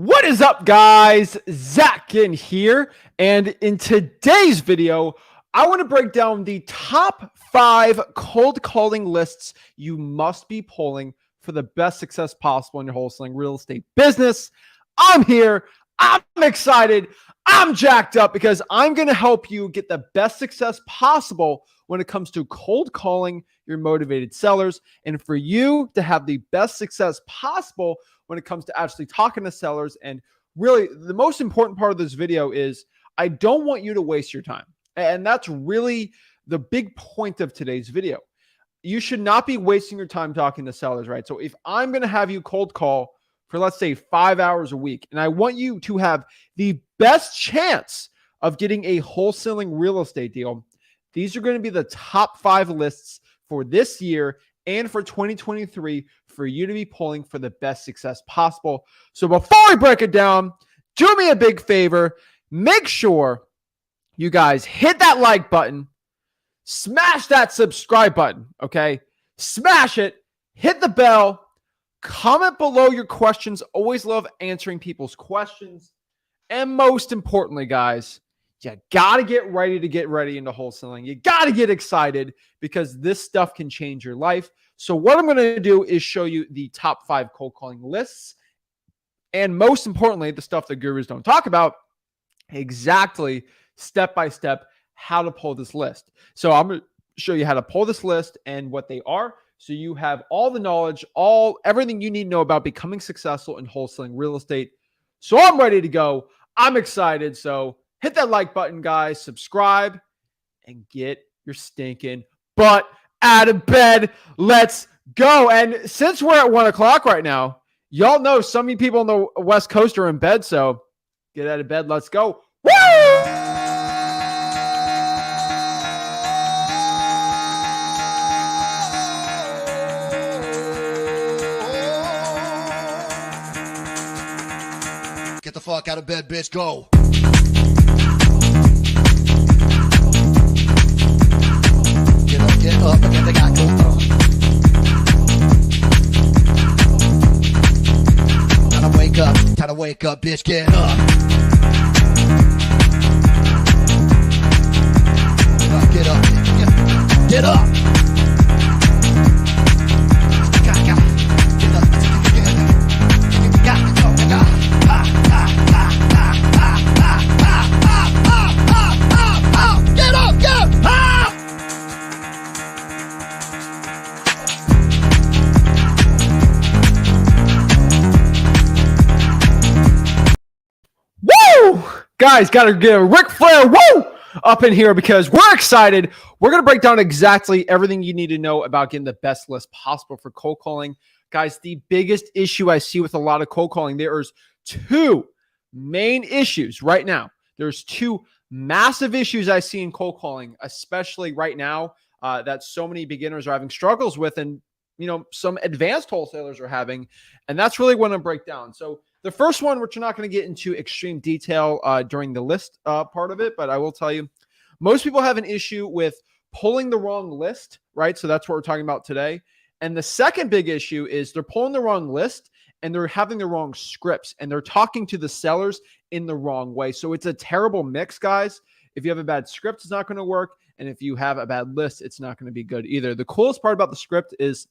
What is up, guys? Zach Ginn here. And in today's video, I want to break down the top 5 cold calling lists you must be pulling for the best success possible in your wholesaling real estate business. I'm here. I'm excited. I'm jacked up because I'm going to help you get the best success possible when it comes to cold calling your motivated sellers, and for you to have the best success possible when it comes to actually talking to sellers. And really, the most important part of this video is I don't want you to waste your time. And that's really the big point of today's video. You should not be wasting your time talking to sellers, right? So if I'm going to have you cold call for, let's say, 5 hours a week, and I want you to have the best chance of getting a wholesaling real estate deal, these are going to be the top 5 lists for this year and for 2023 for you to be pulling for the best success possible. So before we break it down, do me a big favor. Make sure you guys hit that like button, smash that subscribe button, okay? Smash it, hit the bell, comment below your questions. Always love answering people's questions. And most importantly, guys, you got to get ready into wholesaling. You got to get excited because this stuff can change your life. So what I'm going to do is show you the top 5 cold calling lists. And most importantly, the stuff that gurus don't talk about, exactly step by step how to pull this list. So I'm going to show you how to pull this list and what they are. So you have all the knowledge, everything you need to know about becoming successful in wholesaling real estate. So I'm ready to go. I'm excited. So hit that like button, guys, subscribe, and get your stinking butt out of bed. Let's go. And since we're at 1 o'clock right now, y'all know so many people on the West Coast are in bed. So get out of bed. Let's go. Woo! Get the fuck out of bed, bitch. Go. Get up, and they got go on. Time to wake up, bitch, get up. Get up. Get up. Guys, got to get a Ric Flair woo up in here because we're excited. We're going to break down exactly everything you need to know about getting the best list possible for cold calling. Guys, the biggest issue I see with a lot of cold calling, there's 2 main issues right now. There's 2 massive issues I see in cold calling, especially right now, that so many beginners are having struggles with, and some advanced wholesalers are having. And that's really what I'm going to break down. So the first one, which we're not going to get into extreme detail during the list part of it, but I will tell you, most people have an issue with pulling the wrong list, right? So that's what we're talking about today. And the second big issue is they're pulling the wrong list and they're having the wrong scripts and they're talking to the sellers in the wrong way. So it's a terrible mix, guys. If you have a bad script, it's not going to work. And if you have a bad list, it's not going to be good either. The coolest part about the script is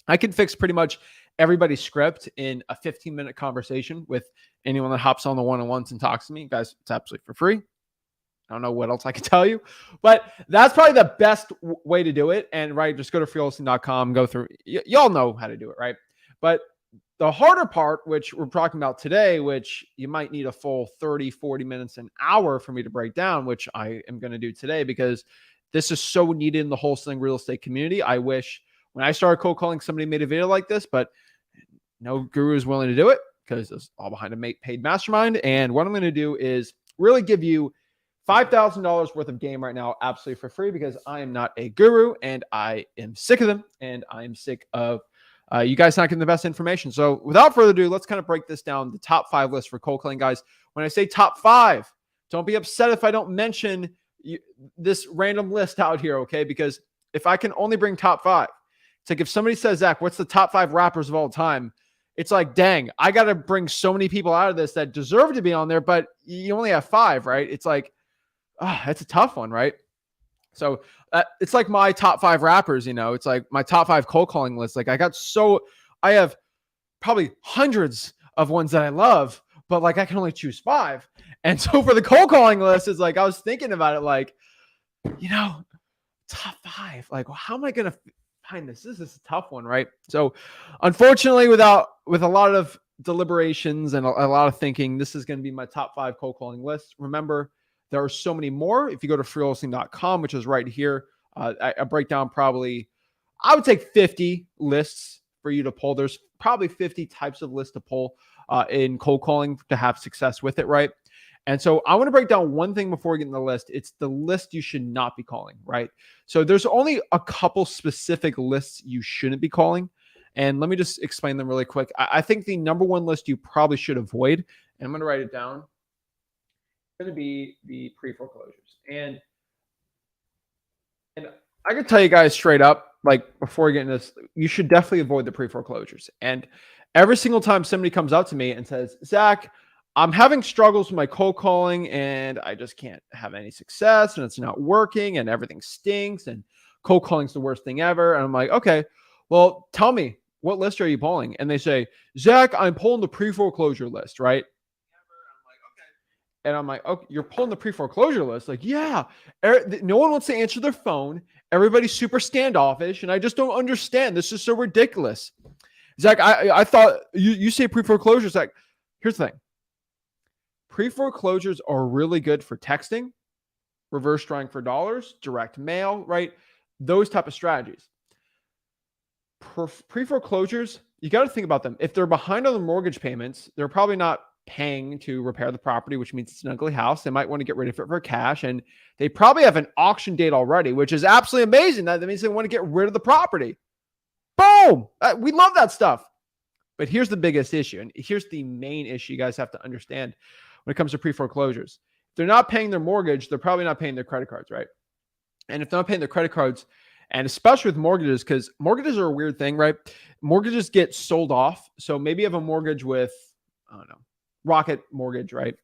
I can fix pretty much everybody's script in a 15-minute conversation with anyone that hops on the one-on-ones and talks to me. Guys, it's absolutely for free. I don't know what else I can tell you, but that's probably the best way to do it. And right, just go to freewholesaling.com, go through, y'all know how to do it, right? But the harder part, which we're talking about today, which you might need a full 30, 40 minutes, an hour for me to break down, which I am going to do today because this is so needed in the wholesaling real estate community. I wish when I started cold calling, somebody made a video like this, but no guru is willing to do it because it's all behind a paid mastermind. And what I'm going to do is really give you $5,000 worth of game right now, absolutely for free, because I am not a guru and I am sick of them. And I am sick of you guys not getting the best information. So without further ado, let's kind of break this down. The top 5 list for cold calling, guys. When I say top 5, don't be upset if I don't mention this random list out here, okay? Because if I can only bring top 5, it's like if somebody says, Zach, what's the top 5 rappers of all time? it's like, dang, I got to bring so many people out of this that deserve to be on there, but you only have 5, right? It's like, that's a tough one, right? So it's like my top 5 rappers, it's like my top 5 cold calling list. Like I have probably hundreds of ones that I love, but like I can only choose 5. And so for the cold calling list, it's like, I was thinking about it, like, top 5, like, well, how am I going to find this? This is a tough one, right? So unfortunately, with a lot of deliberations and a lot of thinking, this is going to be my top 5 cold calling list. Remember, there are so many more. If you go to freewholesaling.com, which is right here, I break down probably, I would take 50 lists for you to pull. There's probably 50 types of lists to pull in cold calling to have success with it, right? And so I want to break down one thing before we get in the list. It's the list you should not be calling, right? So there's only a couple specific lists you shouldn't be calling. And let me just explain them really quick. I think the number one list you probably should avoid, and I'm going to write it down, going to be the pre-foreclosures. And I can tell you guys straight up, like before we get into this, you should definitely avoid the pre-foreclosures. And every single time somebody comes up to me and says, Zach, I'm having struggles with my cold calling and I just can't have any success and it's not working and everything stinks and cold calling is the worst thing ever. And I'm like, okay, well, tell me, what list are you pulling? And they say, Zach, I'm pulling the pre-foreclosure list, right? And I'm like, okay, you're pulling the pre-foreclosure list. Like, yeah, no one wants to answer their phone. Everybody's super standoffish. And I just don't understand. This is so ridiculous. Zach, I thought you say pre-foreclosures. Like, here's the thing. Pre-foreclosures are really good for texting, reverse drawing for dollars, direct mail, right? Those type of strategies. Pre-foreclosures, you got to think about them. If they're behind on the mortgage payments, they're probably not paying to repair the property, which means it's an ugly house. They might want to get rid of it for cash. And they probably have an auction date already, which is absolutely amazing. That means they want to get rid of the property. Boom. We love that stuff. But here's the biggest issue. And here's the main issue you guys have to understand when it comes to pre-foreclosures. If they're not paying their mortgage, they're probably not paying their credit cards, right? And if they're not paying their credit cards, and especially with mortgages, because mortgages are a weird thing, right? Mortgages get sold off. So maybe you have a mortgage with, I don't know, Rocket Mortgage, right?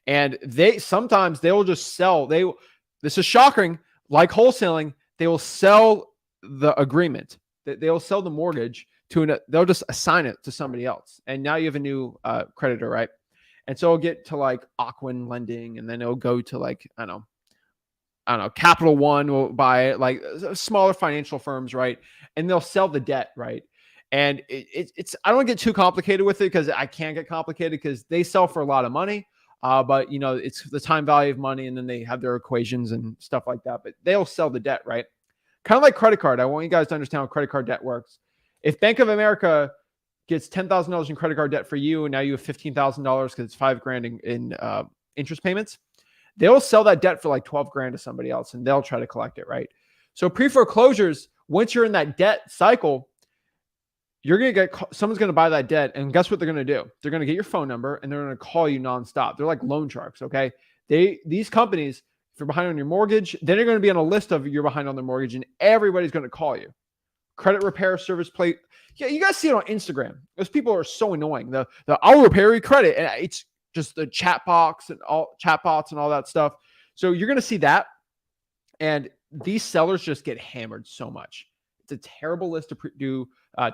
And they'll just sell. This is shocking. Like wholesaling, they will sell the agreement. They'll sell the mortgage they'll just assign it to somebody else. And now you have a new creditor, right? And so it'll get to like Aquin Lending, and then it'll go to like, I don't know, Capital One will buy it, like smaller financial firms, right? And they'll sell the debt, right? And it's I don't get too complicated with it because I can't get complicated because they sell for a lot of money. But it's the time value of money, and then they have their equations and stuff like that. But they'll sell the debt, right? Kind of like credit card. I want you guys to understand how credit card debt works. If Bank of America gets $10,000 in credit card debt for you, and now you have $15,000 because it's $5,000 in interest payments, they'll sell that debt for like $12,000 to somebody else, and they'll try to collect it, right? So pre-foreclosures, once you're in that debt cycle, someone's going to buy that debt, and guess what they're going to do? They're going to get your phone number, and they're going to call you nonstop. They're like loan sharks, okay? These companies, if you're behind on your mortgage, then you're going to be on a list of you're behind on their mortgage, and everybody's going to call you. Credit repair service plate. Yeah, you guys see it on Instagram. Those people are so annoying. The I'll repair your credit, and it's just the chatbots and all that stuff. So you're going to see that, and these sellers just get hammered so much. It's a terrible list to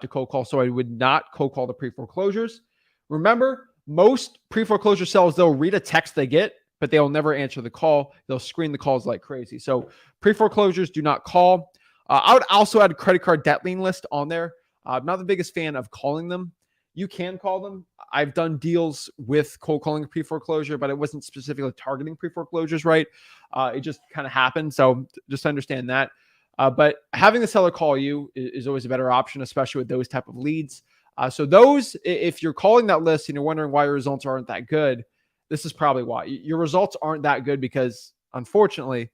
cold call. So I would not cold call the pre-foreclosures. Remember, most pre-foreclosure sellers, they'll read a text they get, but they'll never answer the call. They'll screen the calls like crazy. So pre-foreclosures, do not call. I would also add a credit card debt lien list on there. I'm not the biggest fan of calling them. You can call them. I've done deals with cold calling pre-foreclosure, but it wasn't specifically targeting pre-foreclosures, right? It just kind of happened. So just understand that. But having the seller call you is always a better option, especially with those type of leads. So those, if you're calling that list and you're wondering why your results aren't that good, this is probably why. Your results aren't that good because, unfortunately,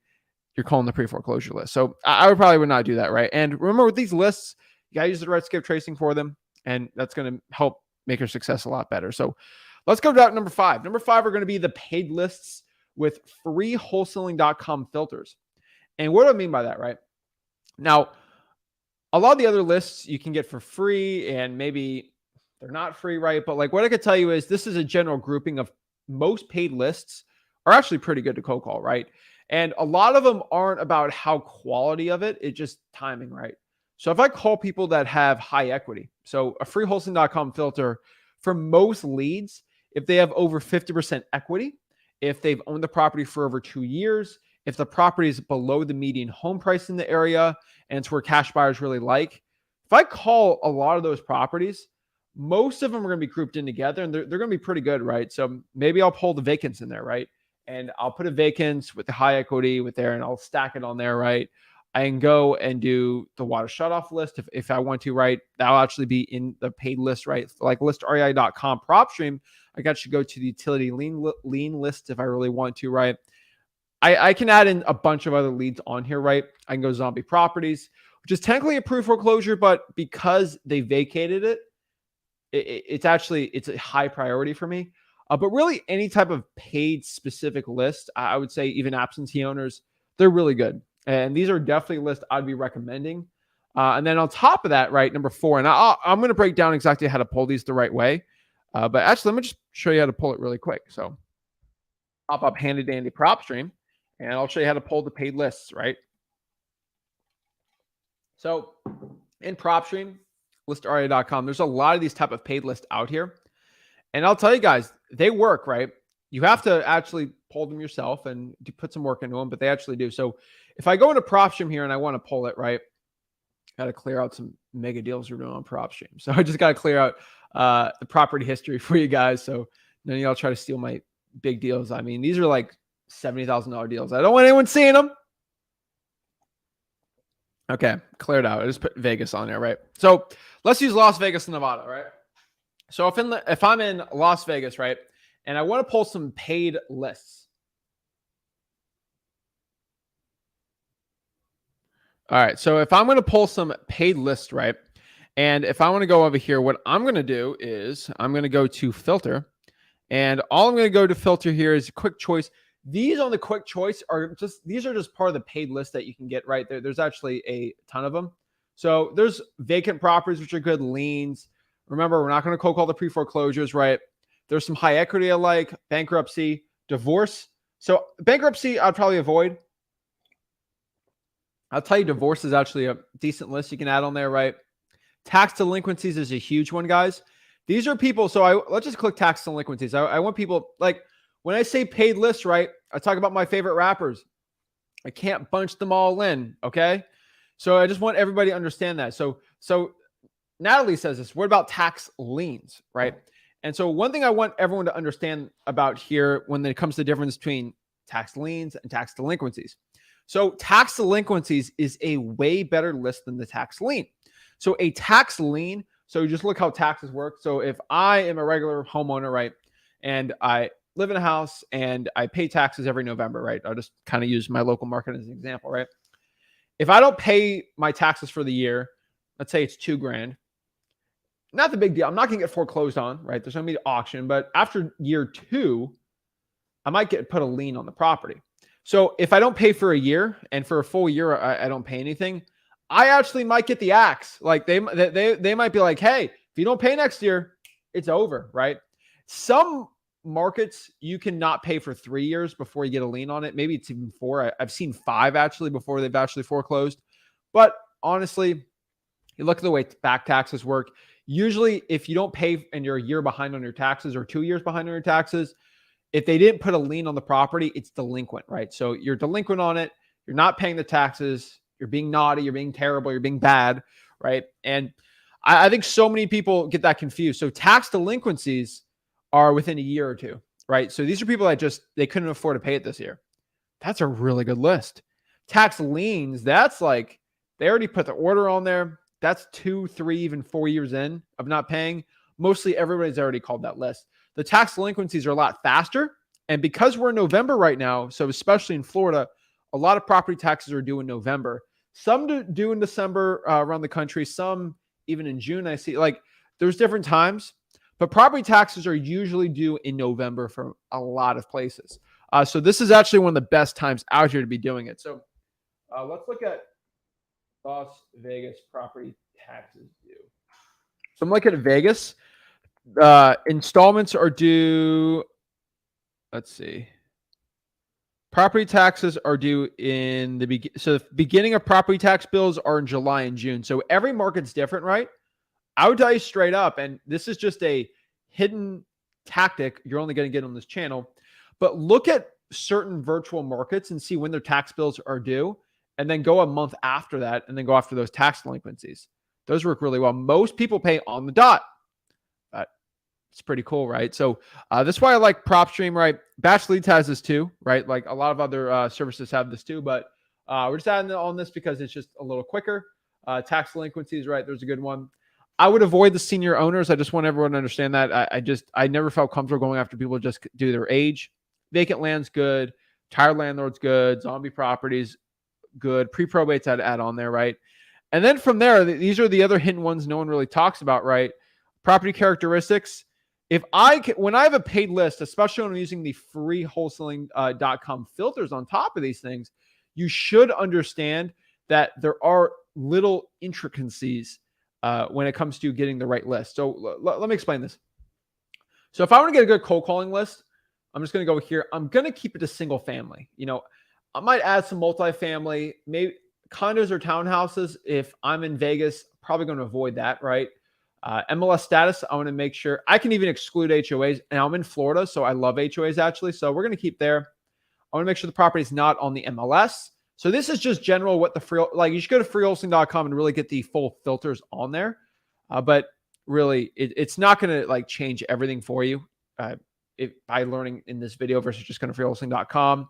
you're calling the pre-foreclosure list. So I would not do that, right? And remember, with these lists, you got to use the right skip tracing for them, and that's going to help make your success a lot better. So let's go to number 5. Number 5 are going to be the paid lists with freewholesaling.com filters. And what do I mean by that, right? Now, a lot of the other lists you can get for free, and maybe They're not free, right? But like what I could tell you is this is a general grouping of most paid lists are actually pretty good to cold call, right? And a lot of them aren't about how quality of it, it's just timing, right? So if I call people that have high equity, so a free wholesaling.com filter for most leads, if they have over 50% equity, if they've owned the property for over 2 years, if the property is below the median home price in the area, and it's where cash buyers really like, if I call a lot of those properties, most of them are going to be grouped in together and they're going to be pretty good, right? So maybe I'll pull the vacants in there, right? And I'll put a vacants with the high equity with there and I'll stack it on there, right? I can go and do the water shutoff list if I want to, right? That'll actually be in the paid list, right? Like listrei.com PropStream. I got to go to the utility lien list if I really want to, right? I can add in a bunch of other leads on here, right? I can go zombie properties, which is technically a proof foreclosure, but because they vacated it, it's a high priority for me. But really any type of paid specific list, I would say even absentee owners, they're really good. And these are definitely lists I'd be recommending. And then on top of that, right, number 4, and I'm going to break down exactly how to pull these the right way. But actually, let me just show you how to pull it really quick. So pop up handy dandy PropStream, and I'll show you how to pull the paid lists, right? So in PropStream, listrei.com, there's a lot of these type of paid lists out here. And I'll tell you guys, they work, right? You have to actually pull them yourself and put some work into them, but they actually do. So if I go into PropStream here and I want to pull it, right? Got to clear out some mega deals we're doing on PropStream. So I just got to clear out the property history for you guys. So none of y'all try to steal my big deals. I mean, these are like $70,000 deals. I don't want anyone seeing them. Okay, cleared out. I just put Vegas on there, right? So let's use Las Vegas, Nevada, right? So if I'm in Las Vegas, right, and I want to pull some paid lists. All right, so if I'm going to pull some paid lists, right, and if I want to go over here, what I'm going to do is I'm going to go to filter, and all I'm going to go to filter here is quick choice. These on the quick choice are these are just part of the paid list that you can get right there. There's actually a ton of them. So there's vacant properties, which are good, liens. Remember, we're not going to cold call the pre-foreclosures, right? There's some high equity I like, bankruptcy, divorce. So bankruptcy, I'd probably avoid. I'll tell you, divorce is actually a decent list you can add on there, right? Tax delinquencies is a huge one, guys. These are people. So let's just click tax delinquencies. I want people, like when I say paid lists, right? I talk about my favorite rappers. I can't bunch them all in, okay? So I just want everybody to understand that. So Natalie says this, what about tax liens, right? And so one thing I want everyone to understand about here when it comes to the difference between tax liens and tax delinquencies. So tax delinquencies is a way better list than the tax lien. So a tax lien, so just look how taxes work. So if I am a regular homeowner, right, and I live in a house and I pay taxes every November, right? I'll just kind of use my local market as an example, right? If I don't pay my taxes for the year, let's say it's $2,000, not the big deal. I'm not going to get foreclosed on, right? There's going to be an auction, but after year 2, I might put a lien on the property. So if I don't pay for a year and for a full year, I don't pay anything, I actually might get the axe. Like they might be like, hey, if you don't pay next year, it's over, right? Some markets, you cannot pay for 3 years before you get a lien on it. Maybe it's even 4. I've seen 5 actually before they've actually foreclosed. But honestly, you look at the way back taxes work. Usually, if you don't pay and you're a year behind on your taxes or 2 years behind on your taxes, if they didn't put a lien on the property, it's delinquent, right? So you're delinquent on it. You're not paying the taxes. You're being naughty. You're being terrible. You're being bad, right? And I think so many people get that confused. So tax delinquencies are within a year or 2, right? So these are people that they couldn't afford to pay it this year. That's a really good list. Tax liens, that's like they already put the order on there. That's 2, 3, even 4 years in of not paying. Mostly everybody's already called that list. The tax delinquencies are a lot faster. And because we're in November right now, so especially in Florida, a lot of property taxes are due in November. Some due in December around the country. Some even in June. I see like there's different times. But property taxes are usually due in November for a lot of places. So this is actually one of the best times out here to be doing it. So let's look at Las Vegas property taxes due. So I'm looking at Vegas. Installments are due. Let's see. Property taxes are due in the beginning of property tax bills are in July and June. So every market's different, right? I would tell you straight up, and this is just a hidden tactic you're only going to get on this channel, but look at certain virtual markets and see when their tax bills are due, and then go a month after that, and then go after those tax delinquencies. Those work really well. Most people pay on the dot. It's pretty cool, right? So that's why I like PropStream, right? Batch Leads has this too, right? Like a lot of other services have this too, but we're just adding on this because it's just a little quicker. Tax delinquencies, right? There's a good one. I would avoid the senior owners. I just want everyone to understand that. I never felt comfortable going after people just due to their age. Vacant land's good. Tired landlord's good. Zombie properties, good. Pre-probates I'd add on there, right? And then from there, these are the other hidden ones no one really talks about, right? Property characteristics. When I have a paid list, especially when I'm using the free wholesaling.com filters on top of these things, you should understand that there are little intricacies when it comes to getting the right list. So let me explain this. So if I want to get a good cold calling list, I'm just going to go here. I'm going to keep it to single family. I might add some multifamily, maybe condos or townhouses. If I'm in Vegas, probably going to avoid that, right? MLS status, I want to make sure I can even exclude HOAs. And I'm in Florida, so I love HOAs actually. So we're going to keep there. I want to make sure the property is not on the MLS. So this is just general what the free, like you should go to freewholesaling.com and really get the full filters on there. But really, it's not going to like change everything for you by learning in this video versus just going to freewholesaling.com.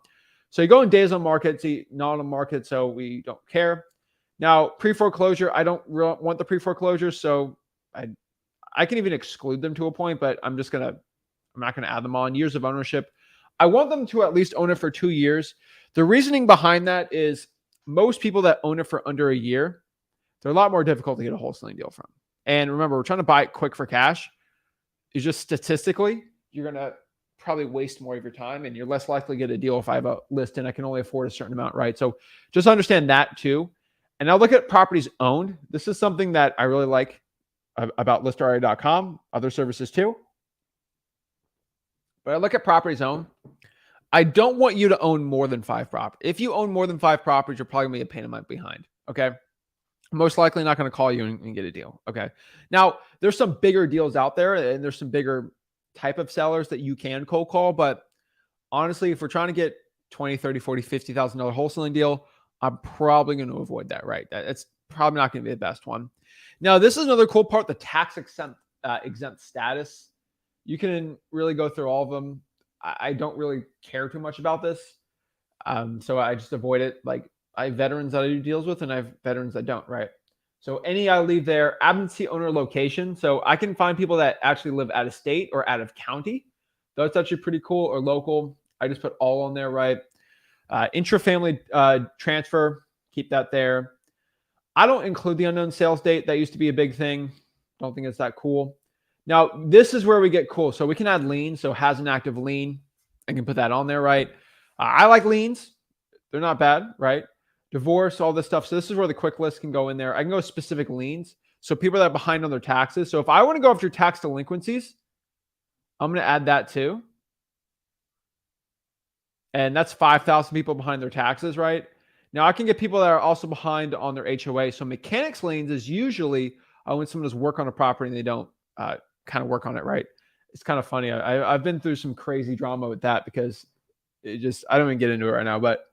So you go in days on market, see not on market, so we don't care. Now, pre-foreclosure, I don't want the pre-foreclosure, so I can even exclude them to a point, but I'm not going to add them on. Years of ownership, I want them to at least own it for 2 years. The reasoning behind that is most people that own it for under a year, they're a lot more difficult to get a wholesaling deal from. And remember, we're trying to buy it quick for cash. It's just statistically, you're going to probably waste more of your time and you're less likely to get a deal if I have a list and I can only afford a certain amount, right? So just understand that too. And now look at properties owned. This is something that I really like about listria.com, other services too. But I look at properties owned. I don't want you to own more than 5 properties. If you own more than 5 properties, you're probably going to be a pain in my behind. Okay. Most likely not going to call you and get a deal. Okay. Now, there's some bigger deals out there and there's some bigger type of sellers that you can cold call. But honestly, if we're trying to get $20,000, $30,000, $40,000, $50,000 wholesaling deal, I'm probably going to avoid that, right? That's probably not going to be the best one. Now, this is another cool part, the tax exempt status. You can really go through all of them. I don't really care too much about this. So I just avoid it. Like I have veterans that I do deals with and I have veterans that don't, right? So any I leave there, absentee owner location. So I can find people that actually live out of state or out of county. That's actually pretty cool, or local. I just put all on there, right? Intra-family transfer, keep that there. I don't include the unknown sales date. That used to be a big thing. Don't think it's that cool. Now, this is where we get cool. So we can add lien. So has an active lien. I can put that on there, right? I like liens. They're not bad, right? Divorce, all this stuff. So this is where the quick list can go in there. I can go specific liens. So people that are behind on their taxes. So if I want to go after tax delinquencies, I'm going to add that too. And that's 5,000 people behind their taxes, right? Now I can get people that are also behind on their HOA. So mechanics liens is usually when someone does work on a property and they don't kind of work on it, right? It's kind of funny. I've been through some crazy drama with that because I don't even get into it right now, but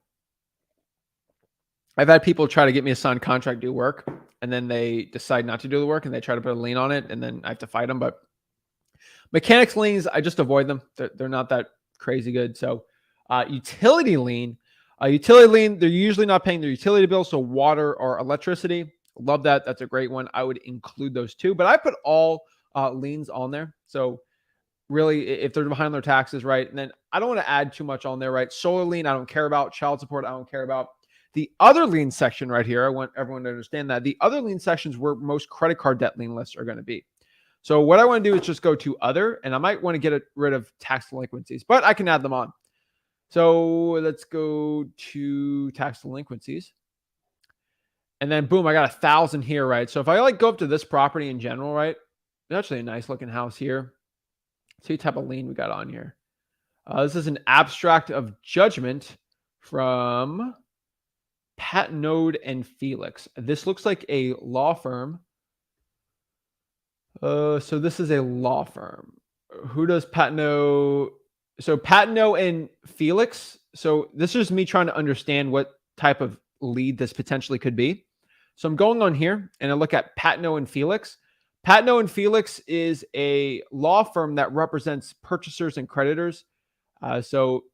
I've had people try to get me a signed contract to do work and then they decide not to do the work and they try to put a lien on it and then I have to fight them. But mechanics liens, I just avoid them. They're not that crazy good. So utility lien, they're usually not paying their utility bill. So water or electricity. Love that. That's a great one. I would include those too, but I put all liens on there. So really, if they're behind their taxes, right? And then I don't want to add too much on there, right? Solar lien, I don't care about. Child support, I don't care about. The other lien section right here, I want everyone to understand that. The other lien sections where most credit card debt lien lists are going to be. So what I want to do is just go to other, and I might want to get rid of tax delinquencies, but I can add them on. So let's go to tax delinquencies. And then boom, I got 1,000 here, right? So if I like go up to this property in general, right? actually a nice looking house here. See what type of lien we got on here. This is an abstract of judgment from Pat Node and Felix. This looks like a law firm. So this is a law firm. Who does Patno? So Patno and Felix. So this is me trying to understand what type of lead this potentially could be. So I'm going on here and I look at Patno and Felix. Patno and Felix is a law firm that represents purchasers and creditors. So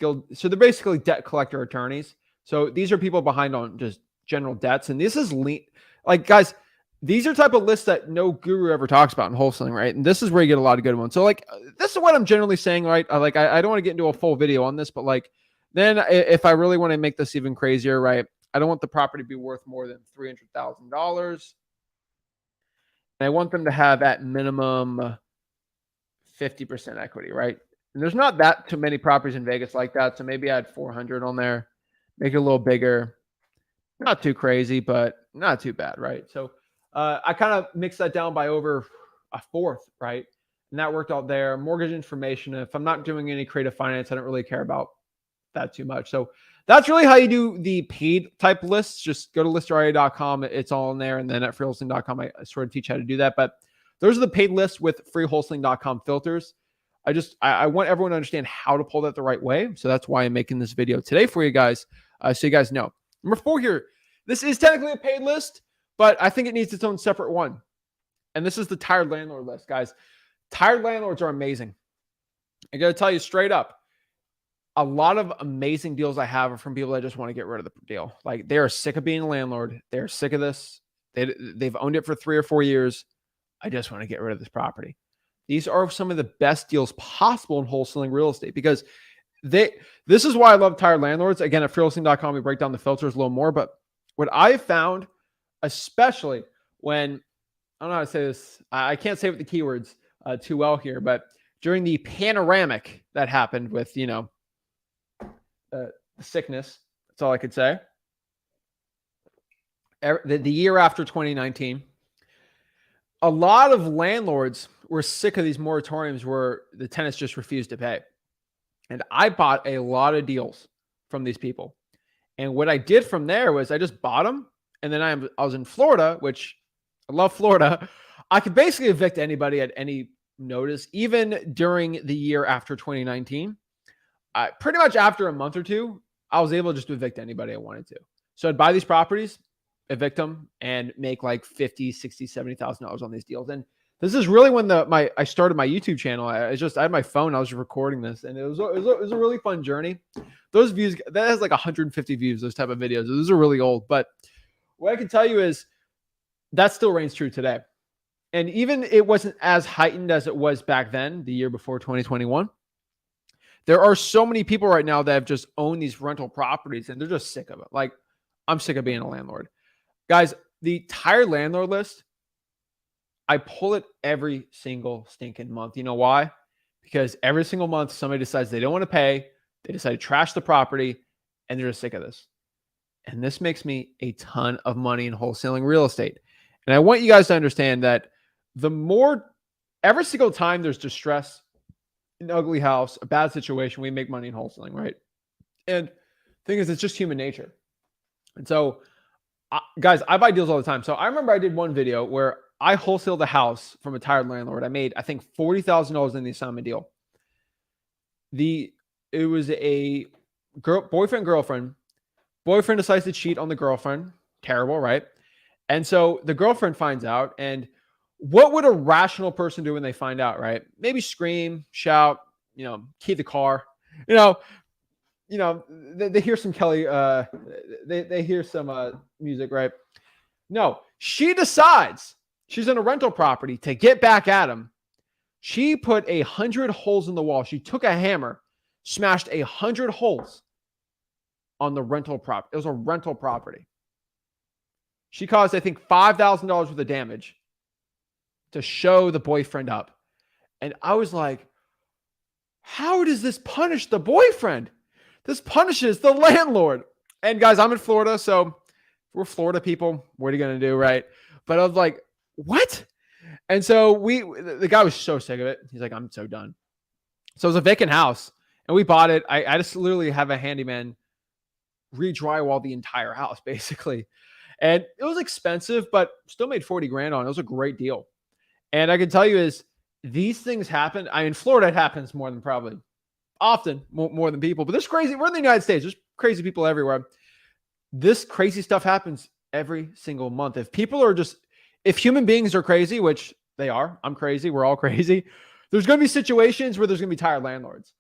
they're basically debt collector attorneys. So these are people behind on just general debts. And this is lien. Like, guys, these are type of lists that no guru ever talks about in wholesaling, right? And this is where you get a lot of good ones. So like, this is what I'm generally saying, right? I don't want to get into a full video on this, but like, then if I really want to make this even crazier, right? I don't want the property to be worth more than $300,000. And I want them to have at minimum 50% equity, right? And there's not that too many properties in Vegas like that. So maybe add 400 on there, make it a little bigger. Not too crazy, but not too bad, right? So I kind of mixed that down by over a fourth, right? And that worked out there. Mortgage information. If I'm not doing any creative finance, I don't really care about that too much. So that's really how you do the paid type lists. Just go to listeria.com. It's all in there. And then at freewholesaling.com, I sort of teach how to do that. But those are the paid lists with freewholesaling.com filters. I want everyone to understand how to pull that the right way. So that's why I'm making this video today for you guys. So you guys know. Number 4 here. This is technically a paid list, but I think it needs its own separate one. And this is the tired landlord list, guys. Tired landlords are amazing. I got to tell you straight up, a lot of amazing deals I have are from people that just want to get rid of the deal. Like, they are sick of being a landlord. They're sick of this. They've owned it for 3 or 4 years. I just want to get rid of this property. These are some of the best deals possible in wholesaling real estate because this is why I love tired landlords. Again, at freewholesaling.com, we break down the filters a little more. But what I found, especially when, I don't know how to say this, I can't say with the keywords too well here, but during the panoramic that happened with, the sickness, that's all I could say. The year after 2019, a lot of landlords were sick of these moratoriums where the tenants just refused to pay. And I bought a lot of deals from these people. And what I did from there was I just bought them. And then I was in Florida, which I love Florida. I could basically evict anybody at any notice, even during the year after 2019. Pretty much after a month or two, I was able to just evict anybody I wanted to. So I'd buy these properties, evict them, and make like $50,000, $60,000, $70,000 on these deals. And this is really when I started my YouTube channel. I had my phone. I was just recording this, and it was a really fun journey. Those views, that has like 150 views. Those type of videos. Those are really old, but what I can tell you is that still reigns true today. And even it wasn't as heightened as it was back then, the year before 2021. There are so many people right now that have just owned these rental properties, and they're just sick of it. Like, I'm sick of being a landlord. Guys, the tired landlord list, I pull it every single stinking month. You know why? Because every single month, somebody decides they don't want to pay. They decide to trash the property, and they're just sick of this. And this makes me a ton of money in wholesaling real estate. And I want you guys to understand that every single time there's distress, an ugly house, a bad situation, we make money in wholesaling, right? And the thing is, it's just human nature. And so, guys, I buy deals all the time. So I remember I did one video where I wholesaled a house from a tired landlord. I made, I think, $40,000 in the assignment deal. It was a boyfriend, girlfriend. Boyfriend decides to cheat on the girlfriend. Terrible, right? And so the girlfriend finds out, and what would a rational person do when they find out, right? Maybe scream, shout, key the car, they hear some Kelly, they hear some music, right? No, she decides she's in a rental property to get back at him. She put 100 holes in the wall. She took a hammer, smashed 100 holes on the rental property. It was a rental property. She caused, I think, $5,000 worth of damage to show the boyfriend up. And I was like, how does this punish the boyfriend? This punishes the landlord. And guys, I'm in Florida, so we're Florida people. What are you going to do, right? But I was like, what? And so the guy was so sick of it. He's like, I'm so done. So it was a vacant house and we bought it. I just literally have a handyman re-drywall the entire house basically. And it was expensive, but still made 40 grand on it. It was a great deal. And I can tell you is these things happen. In Florida, it happens more than probably often more than people, but this crazy, we're in the United States. There's crazy people everywhere. This crazy stuff happens every single month. If human beings are crazy, which they are, I'm crazy, we're all crazy. There's going to be situations where there's going to be tired landlords,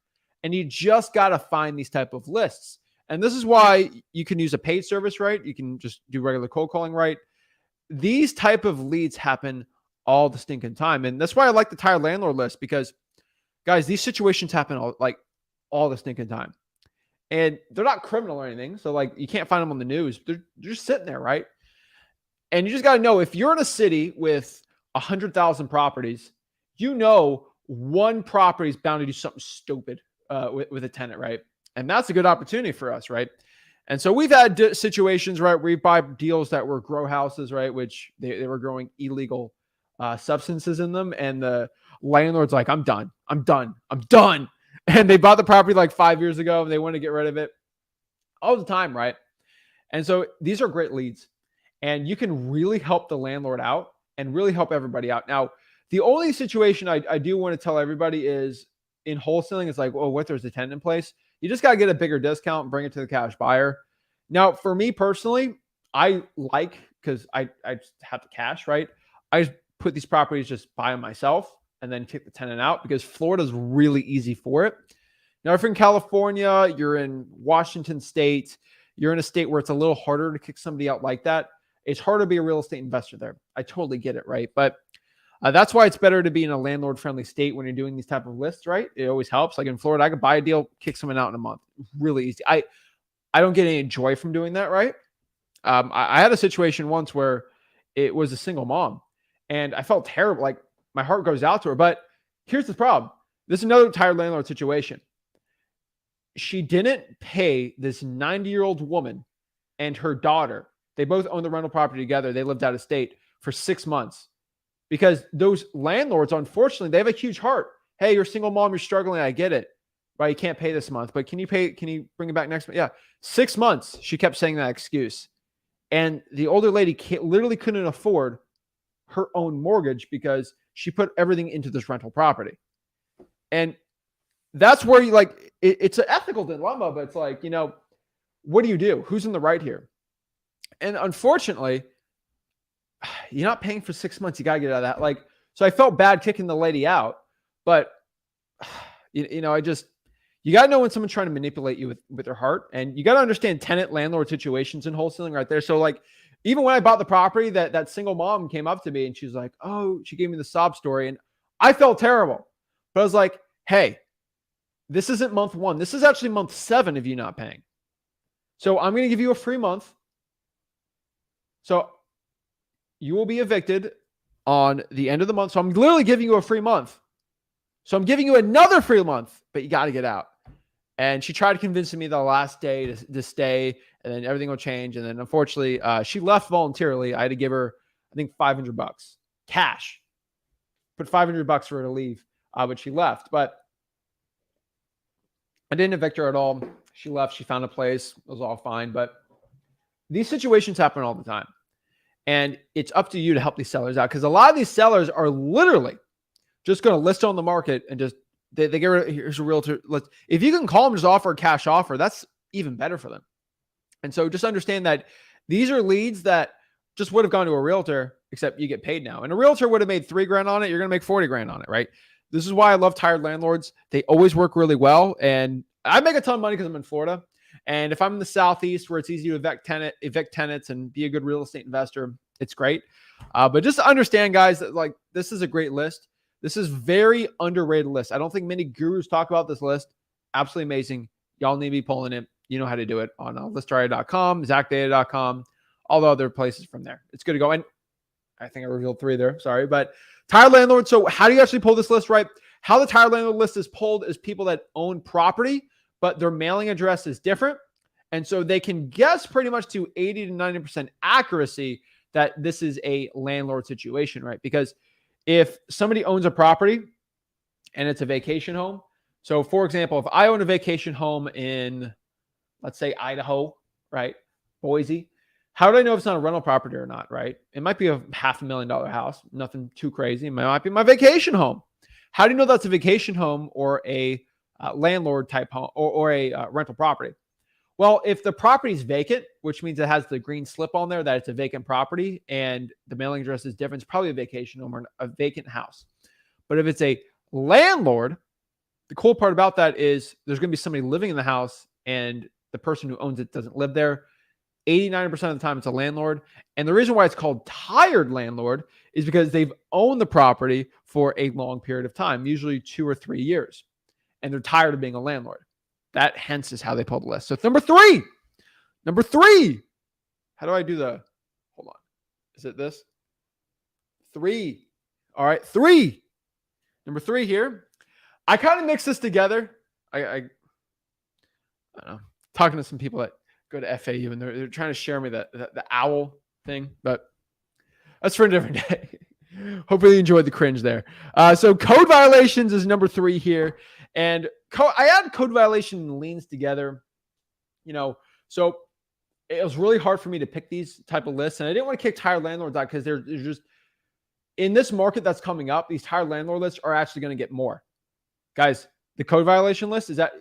and you just got to find these type of lists. And this is why you can use a paid service, right? You can just do regular cold calling, right? These type of leads happen all the stinking time. And that's why I like the tired landlord list, because guys, these situations happen all the stinking time. And they're not criminal or anything. So like you can't find them on the news. They're just sitting there, right? And you just got to know, if you're in a city with 100,000 properties, you know one property is bound to do something stupid with a tenant, right? And that's a good opportunity for us, right? And so we've had situations, right, where we buy deals that were grow houses, right, which they were growing illegal substances in them. And the landlord's like, I'm done. And they bought the property like 5 years ago and they want to get rid of it all the time, right? And so these are great leads. And you can really help the landlord out and really help everybody out. Now, the only situation I do want to tell everybody is in wholesaling, it's like, oh, what, there's a tenant in place? You just got to get a bigger discount and bring it to the cash buyer. Now, for me personally, because I just have the cash, right? I just put these properties, just buy them myself and then kick the tenant out, because Florida's really easy for it. Now, if you're in California, you're in Washington State, you're in a state where it's a little harder to kick somebody out like that. It's hard to be a real estate investor there. I totally get it, right? But that's why it's better to be in a landlord-friendly state when you're doing these type of lists, right? It always helps. Like in Florida, I could buy a deal, kick someone out in a month. Really easy. I don't get any joy from doing that, right? I had a situation once where it was a single mom, and I felt terrible. Like my heart goes out to her. But here's the problem. This is another tired landlord situation. She didn't pay this 90-year-old woman and her daughter. They both owned the rental property together. They lived out of state for 6 months. Because those landlords, unfortunately, they have a huge heart. Hey, you're a single mom, you're struggling. I get it. Right? You can't pay this month, but can you bring it back next month? Yeah. 6 months. She kept saying that excuse. And the older lady literally couldn't afford her own mortgage because she put everything into this rental property. And that's where it's an ethical dilemma, but it's like, what do you do? Who's in the right here? And unfortunately, you're not paying for 6 months. You got to get out of that. So I felt bad kicking the lady out, but you got to know when someone's trying to manipulate you with their heart, and you got to understand tenant landlord situations in wholesaling right there. So even when I bought the property, that single mom came up to me and she's like, oh, she gave me the sob story, and I felt terrible, but I was like, hey, this isn't month 1. This is actually month 7 of you not paying. So I'm going to give you a free month. So you will be evicted on the end of the month. So I'm literally giving you a free month. So I'm giving you another free month, but you got to get out. And she tried convincing me the last day to stay, and then everything will change. And then unfortunately, she left voluntarily. I had to give her, I think, $500 cash. Put $500 for her to leave, but she left. But I didn't evict her at all. She left. She found a place. It was all fine. But these situations happen all the time. And it's up to you to help these sellers out, because a lot of these sellers are literally just going to list on the market and just they get rid of, here's a realtor. If you can call them, just offer a cash offer, that's even better for them. And so just understand that these are leads that just would have gone to a realtor, except you get paid now. And a realtor would have made $3 grand on it. You're going to make $40 grand on it, right? This is why I love tired landlords. They always work really well. And I make a ton of money because I'm in Florida. And if I'm in the Southeast where it's easy to evict tenants and be a good real estate investor, it's great. But just understand, guys, that this is a great list. This is very underrated list. I don't think many gurus talk about this list. Absolutely amazing. Y'all need to be pulling it. You know how to do it on listarea.com, zachdata.com, all the other places from there. It's good to go. And I think I revealed 3 there. Sorry. But tired landlord. So how do you actually pull this list, right? How the tired landlord list is pulled is people that own property, but their mailing address is different. And so they can guess pretty much to 80 to 90% accuracy that this is a landlord situation, right? Because if somebody owns a property and it's a vacation home. So for example, if I own a vacation home in, let's say, Idaho, right? Boise, how do I know if it's not a rental property or not, right? It might be a $500,000 house, nothing too crazy. It might be my vacation home. How do you know that's a vacation home or a landlord type home or a rental property? Well, if the property is vacant, which means it has the green slip on there that it's a vacant property and the mailing address is different, it's probably a vacation home or a vacant house. But if it's a landlord, the cool part about that is there's going to be somebody living in the house and the person who owns it doesn't live there. 89% of the time it's a landlord. And the reason why it's called tired landlord is because they've owned the property for a long period of time, usually 2 or 3 years. And they're tired of being a landlord. That hence is how they pull the list. So number three, how do I do the, hold on. Is it this? 3. All right. 3. Number 3 here. I kind of mix this together. I don't know, talking to some people that go to FAU and they're trying to share me the owl thing, but that's for a different day. Hopefully you enjoyed the cringe there. So code violations is number 3 here. And I add code violation and liens together, so it was really hard for me to pick these type of lists. And I didn't want to kick tired landlords out because they're just, in this market that's coming up, these tired landlord lists are actually going to get more. Guys, the code violation list is that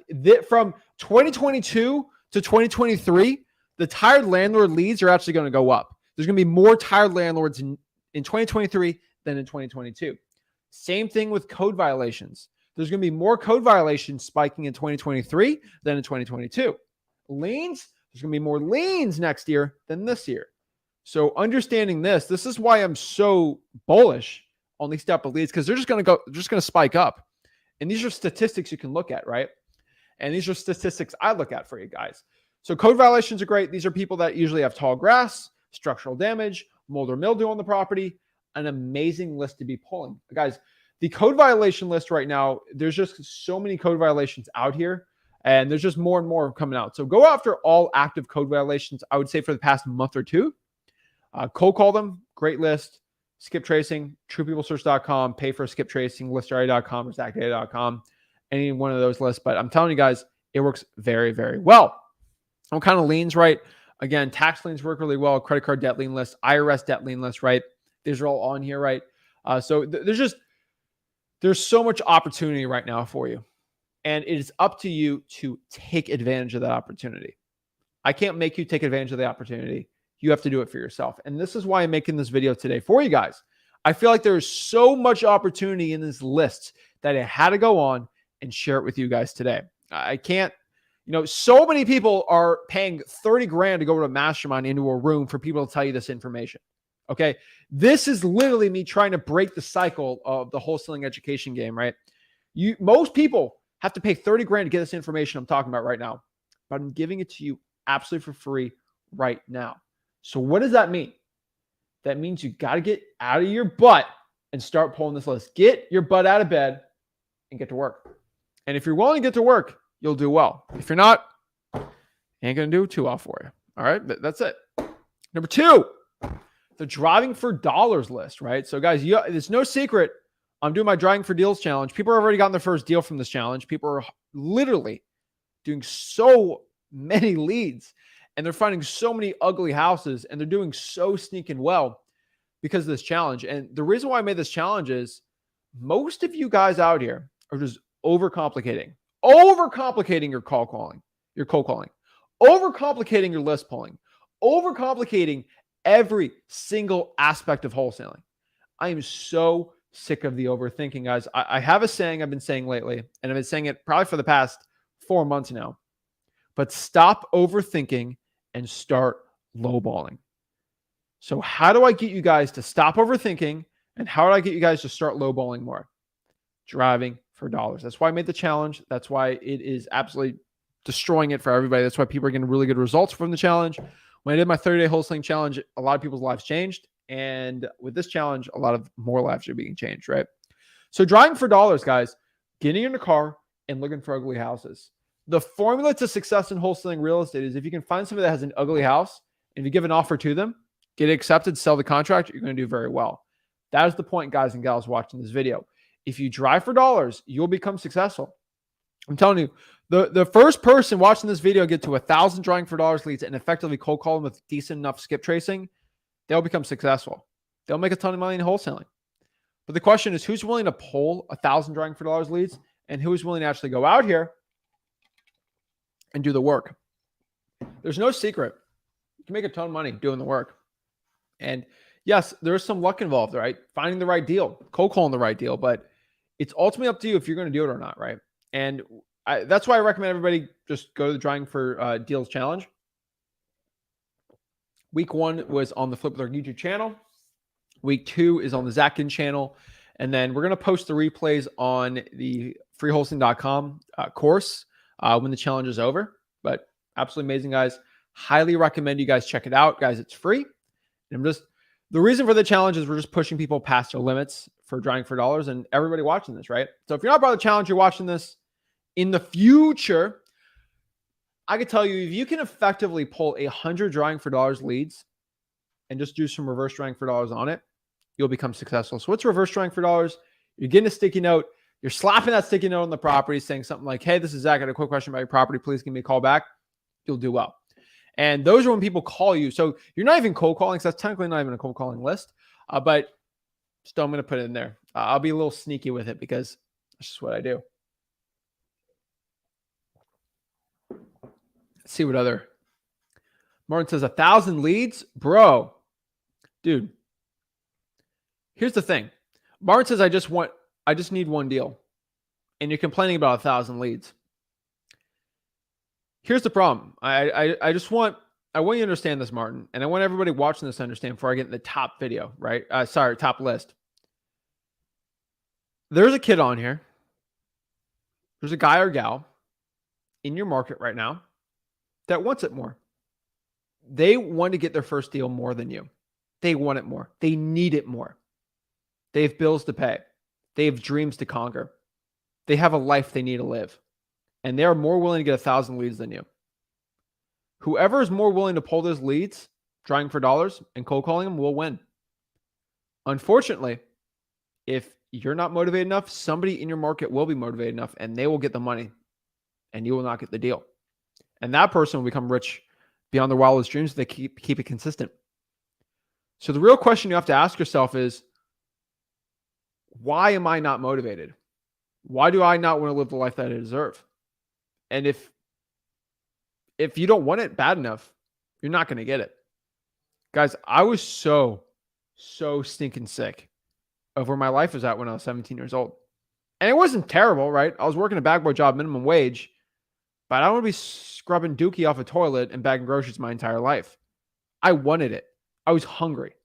from 2022 to 2023, the tired landlord leads are actually going to go up. There's going to be more tired landlords in 2023 than in 2022. Same thing with code violations. There's going to be more code violations spiking in 2023 than in 2022. Liens, there's going to be more liens next year than this year. So understanding this is why I'm so bullish on these type of leads, because they're just going to spike up. And these are statistics you can look at, right? And these are statistics I look at for you guys. So code violations are great. These are people that usually have tall grass, structural damage, mold or mildew on the property. An amazing list to be pulling. Guys, the code violation list right now, there's just so many code violations out here, and there's just more and more coming out. So go after all active code violations, I would say, for the past month or two. Cold call them. Great list. Skip tracing, truepeoplesearch.com, pay for skip tracing, listarea.com or zachdata.com, any one of those lists. But I'm telling you guys, it works very, very well. What kind of liens, right? Again, tax liens work really well. Credit card debt lien list, IRS debt lien list, right? These are all on here, right? So there's so much opportunity right now for you. And it is up to you to take advantage of that opportunity. I can't make you take advantage of the opportunity. You have to do it for yourself. And this is why I'm making this video today for you guys. I feel like there's so much opportunity in this list that I had to go on and share it with you guys today. I can't, so many people are paying 30 grand to go to a mastermind into a room for people to tell you this information. Okay. This is literally me trying to break the cycle of the wholesaling education game, right? Most people have to pay 30 grand to get this information I'm talking about right now, but I'm giving it to you absolutely for free right now. So what does that mean? That means you got to get out of your butt and start pulling this list. Get your butt out of bed and get to work. And if you're willing to get to work, you'll do well. If you're not, ain't going to do too well for you. All right. That's it. Number 2, the driving for dollars list, right? So guys, it's no secret. I'm doing my driving for deals challenge. People have already gotten their first deal from this challenge. People are literally doing so many leads. And they're finding so many ugly houses, and they're doing so sneaking well because of this challenge. And the reason why I made this challenge is most of you guys out here are just overcomplicating your cold calling, overcomplicating your list pulling, overcomplicating every single aspect of wholesaling. I am so sick of the overthinking, guys. I have a saying I've been saying lately, and I've been saying it probably for the past 4 months now, but stop overthinking and start lowballing. So how do I get you guys to stop overthinking, and how do I get you guys to start lowballing more? Driving for dollars. That's why I made the challenge. That's why it is absolutely destroying it for everybody. That's why people are getting really good results from the challenge. When I did my 30-day wholesaling challenge, a lot of people's lives changed. And with this challenge, a lot of more lives are being changed, right? So driving for dollars, guys, getting in a car and looking for ugly houses. The formula to success in wholesaling real estate is if you can find somebody that has an ugly house, and if you give an offer to them, get it accepted, sell the contract, you're going to do very well. That is the point, guys and gals watching this video. If you drive for dollars, you'll become successful. I'm telling you, the first person watching this video get to 1,000 driving for dollars leads and effectively cold call them with decent enough skip tracing, they'll become successful. They'll make a ton of money in wholesaling. But the question is, who's willing to pull 1,000 driving for dollars leads, and who's willing to actually go out here and do the work? There's no secret. You can make a ton of money doing the work. And yes, there's some luck involved, right? Finding the right deal, cold calling the right deal, but it's ultimately up to you if you're going to do it or not, right? And that's why I recommend everybody just go to the Driving for Deals Challenge. Week 1 was on the Flip With Our YouTube channel. Week 2 is on the Zach Ginn channel. And then we're going to post the replays on the freewholesaling.com course when the challenge is over. But absolutely amazing, guys. Highly recommend you guys check it out. Guys, it's free. And the reason for the challenge is we're just pushing people past their limits for driving for dollars and everybody watching this, right? So if you're not part of the challenge, you're watching this in the future, I could tell you, if you can effectively pull 100 driving for dollars leads and just do some reverse driving for dollars on it, you'll become successful. So what's reverse driving for dollars? You're getting a sticky note. You're slapping that sticky note on the property saying something like, hey, this is Zach. I got a quick question about your property. Please give me a call back. You'll do well. And those are when people call you. So you're not even cold calling, because that's technically not even a cold calling list. But still, I'm going to put it in there. I'll be a little sneaky with it because that's just what I do. Let's see what other. Martin says 1,000 leads. Bro, dude, here's the thing. Martin says, I just need one deal. And you're complaining about 1,000 leads. Here's the problem. I want you to understand this, Martin, and I want everybody watching this to understand before I get in the top video, right? Top list. There's a kid on here. There's a guy or gal in your market right now that wants it more. They want to get their first deal more than you. They want it more. They need it more. They have bills to pay. They have dreams to conquer. They have a life they need to live. And they are more willing to get 1,000 leads than you. Whoever is more willing to pull those leads, trying for dollars and cold calling them, will win. Unfortunately, if you're not motivated enough, somebody in your market will be motivated enough and they will get the money and you will not get the deal. And that person will become rich beyond their wildest dreams if they keep it consistent. So the real question you have to ask yourself is, why am I not motivated? Why do I not want to live the life that I deserve? And if you don't want it bad enough, you're not going to get it. Guys, I was so stinking sick of where my life was at when I was 17 years old. And it wasn't terrible, right? I was working a bag boy job, minimum wage, but I don't want to be scrubbing dookie off a toilet and bagging groceries my entire life. I wanted it. I was hungry.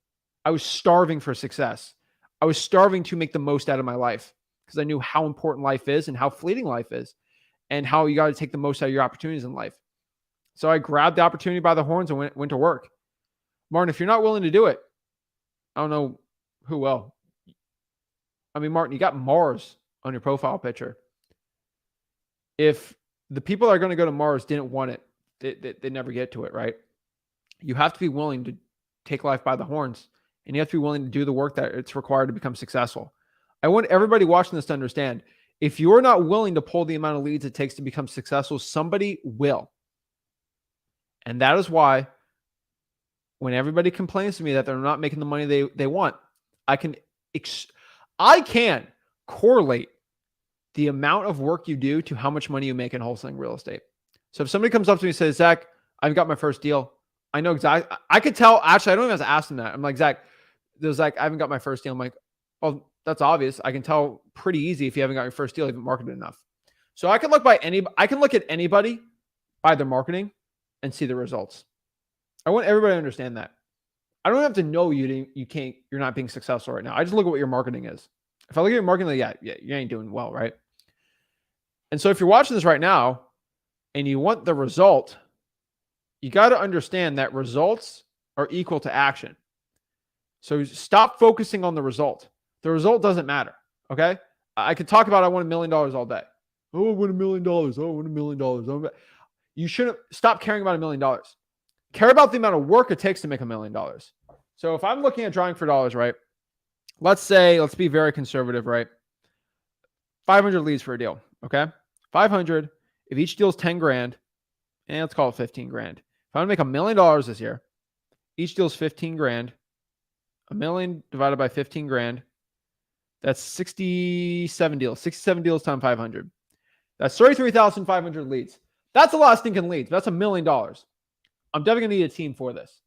I was starving for success. I was starving to make the most out of my life because I knew how important life is and how fleeting life is and how you got to take the most out of your opportunities in life. So I grabbed the opportunity by the horns and went to work. Martin, if you're not willing to do it, I don't know who will. I mean, Martin, you got Mars on your profile picture. If the people that are going to go to Mars didn't want it, they never get to it, right? You have to be willing to take life by the horns, and you have to be willing to do the work that it's required to become successful. I want everybody watching this to understand, if you're not willing to pull the amount of leads it takes to become successful, somebody will. And that is why when everybody complains to me that they're not making the money they want, I can correlate the amount of work you do to how much money you make in wholesaling real estate. So if somebody comes up to me and says, Zach, I've got my first deal, I know exactly. I could tell. Actually, I don't even have to ask them that. I'm like, Zach, I haven't got my first deal. I'm like, well, that's obvious. I can tell pretty easy if you haven't got your first deal, you haven't marketed enough. So I can look at anybody by their marketing and see the results. I want everybody to understand that. I don't have to know you're not being successful right now. I just look at what your marketing is. If I look at your marketing, like, yeah, you ain't doing well, right? And so if you're watching this right now and you want the result, you got to understand that results are equal to action. So stop focusing on the result. The result doesn't matter. Okay. I could talk about, I want $1 million all day. Oh, I want $1 million. Oh, I want $1 million. You shouldn't stop caring about $1 million. Care about the amount of work it takes to make $1 million. So if I'm looking at drawing for dollars, right? let's be very conservative, right? 500 leads for a deal. Okay. 500. If each deal is 10 grand, and let's call it 15 grand. If I want to make $1 million this year, each deal is 15 grand. A million divided by 15 grand. That's 67 deals. 67 deals times 500. That's 33,500 leads. That's a lot of stinking leads. That's $1 million. I'm definitely going to need a team for this.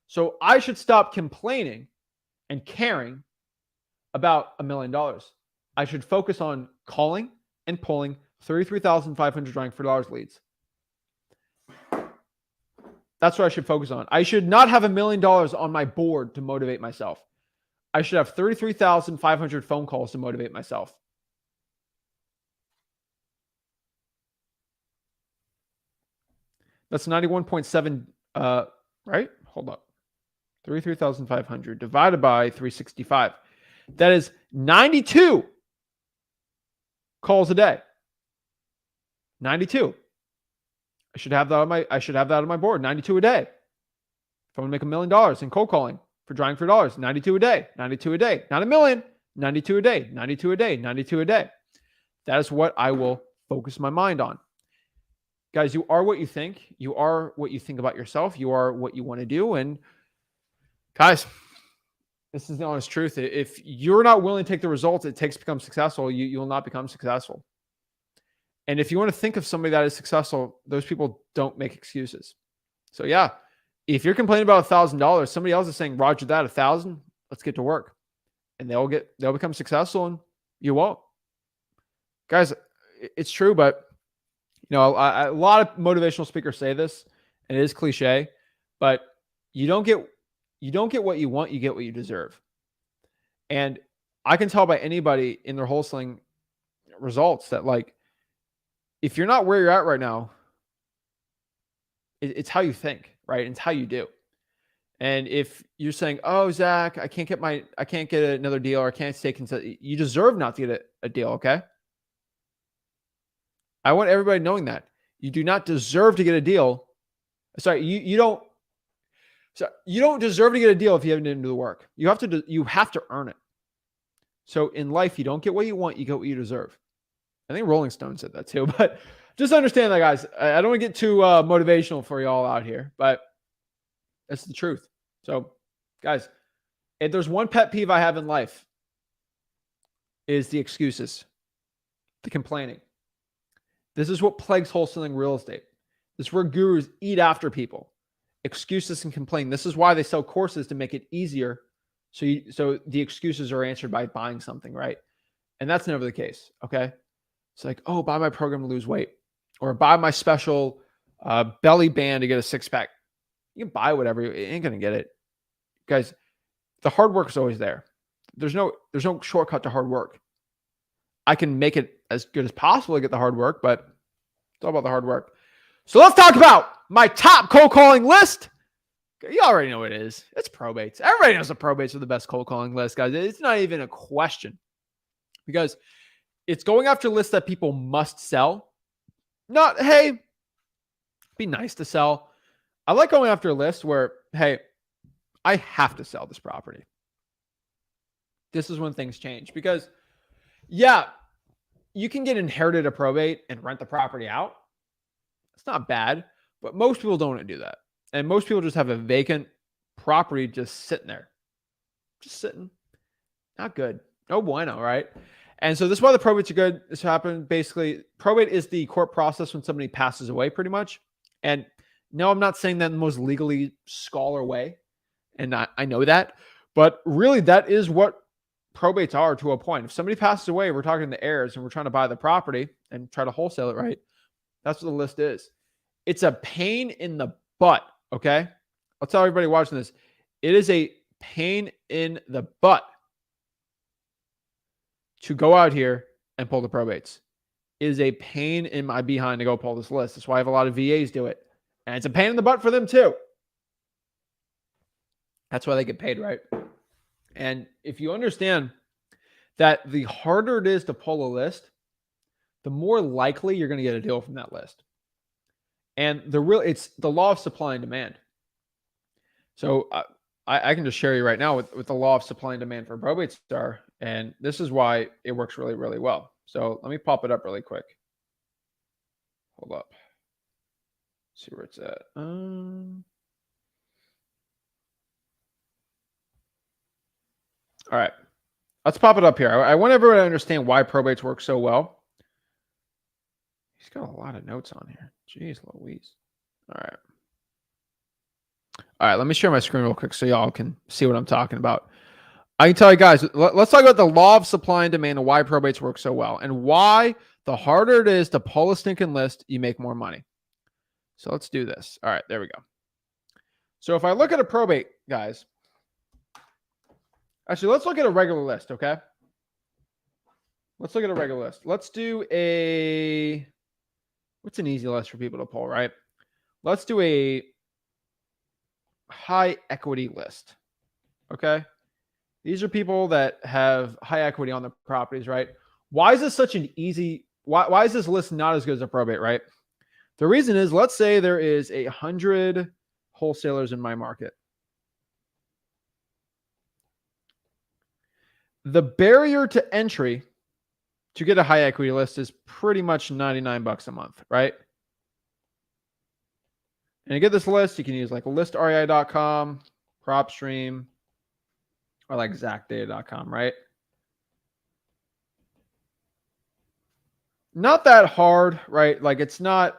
So I should stop complaining and caring about $1 million. I should focus on calling and pulling 33,500 drawing for dollars leads. That's what I should focus on. I should not have $1 million on my board to motivate myself. I should have 33,500 phone calls to motivate myself. That's 91.7, right? Hold up. 33,500 divided by 365. That is 92 calls a day. 92. I should have that on my board. 92 a day. If I want to make $1 million in cold calling for drawing for dollars, 92 a day. 92 a day. Not a million. 92 a day. 92 a day. 92 a day. That is what I will focus my mind on. Guys, you are what you think. You are what you think about yourself. You are what you want to do. And guys, this is the honest truth. If you're not willing to take the results it takes to become successful, you will not become successful. And if you want to think of somebody that is successful, those people don't make excuses. So yeah, if you're complaining about $1,000, somebody else is saying, Roger that, 1,000, let's get to work. And they'll become successful and you won't. Guys, it's true, but you know, a lot of motivational speakers say this, and it is cliche, but you don't get what you want, you get what you deserve. And I can tell by anybody in their wholesaling results that, like, if you're not where you're at right now, it's how you think, right? It's how you do. And if you're saying, "Oh, Zach, I can't get another deal, or I can't stay consistent," you deserve not to get a deal. Okay. I want everybody knowing that you do not deserve to get a deal. Sorry, you don't deserve to get a deal if you haven't done the work. You have to earn it. So in life, you don't get what you want, you get what you deserve. I think Rolling Stone said that too, but just understand that, guys. I don't want to get too motivational for y'all out here, but that's the truth. So, guys, if there's one pet peeve I have in life, is the excuses, the complaining. This is what plagues wholesaling real estate. This is where gurus eat after people. Excuses and complaining. This is why they sell courses, to make it easier. So the excuses are answered by buying something, right? And that's never the case. Okay. It's like, oh, buy my program to lose weight, or buy my special belly band to get a six pack. You can buy whatever. You ain't going to get it. Guys, the hard work is always there. There's no shortcut to hard work. I can make it as good as possible to get the hard work, but it's all about the hard work. So let's talk about my top cold calling list. You already know what it is. It's probates. Everybody knows the probates are the best cold calling list, guys. It's not even a question, because it's going after lists that people must sell. Not, hey, be nice to sell. I like going after a list where, hey, I have to sell this property. This is when things change, because yeah, you can get inherited a probate and rent the property out. It's not bad, but most people don't want to do that. And most people just have a vacant property just sitting there. Just sitting. Not good. No bueno, right? And so this is why the probates are good. This happened basically. Probate is the court process when somebody passes away, pretty much. And no, I'm not saying that in the most legally scholar way. And I know that. But really, that is what probates are to a point. If somebody passes away, we're talking to heirs and we're trying to buy the property and try to wholesale it, right? That's what the list is. It's a pain in the butt, okay? I'll tell everybody watching this. It is a pain in the butt to go out here and pull the probates. It is a pain in my behind to go pull this list. That's why I have a lot of VAs do it. And it's a pain in the butt for them too. That's why they get paid, right? And if you understand that the harder it is to pull a list, the more likely you're going to get a deal from that list. And it's the law of supply and demand. So I can just share you right now with the law of supply and demand for probates are, and this is why it works really, really well. So let me pop it up really quick. Hold up. See where it's at. All right. Let's pop it up here. I want everyone to understand why probates work so well. He's got a lot of notes on here. Jeez Louise. All right. All right, let me share my screen real quick so y'all can see what I'm talking about. I can tell you guys, let's talk about the law of supply and demand and why probates work so well and why the harder it is to pull a stinking list, you make more money. So let's do this. All right, there we go. So if I look at a probate, guys, actually, let's look at a regular list, okay? Let's look at a regular list. Let's do what's an easy list for people to pull, right? Let's do a high equity list, okay? These are people that have high equity on their properties, right? Why is this such an easy, why is this list not as good as a probate, right? The reason is, let's say there is 100 wholesalers in my market. The barrier to entry to get a high equity list is pretty much $99 a month, right? And to get this list, you can use like listrei.com, PropStream, or like ZachData.com, right? Not that hard, right? Like it's not,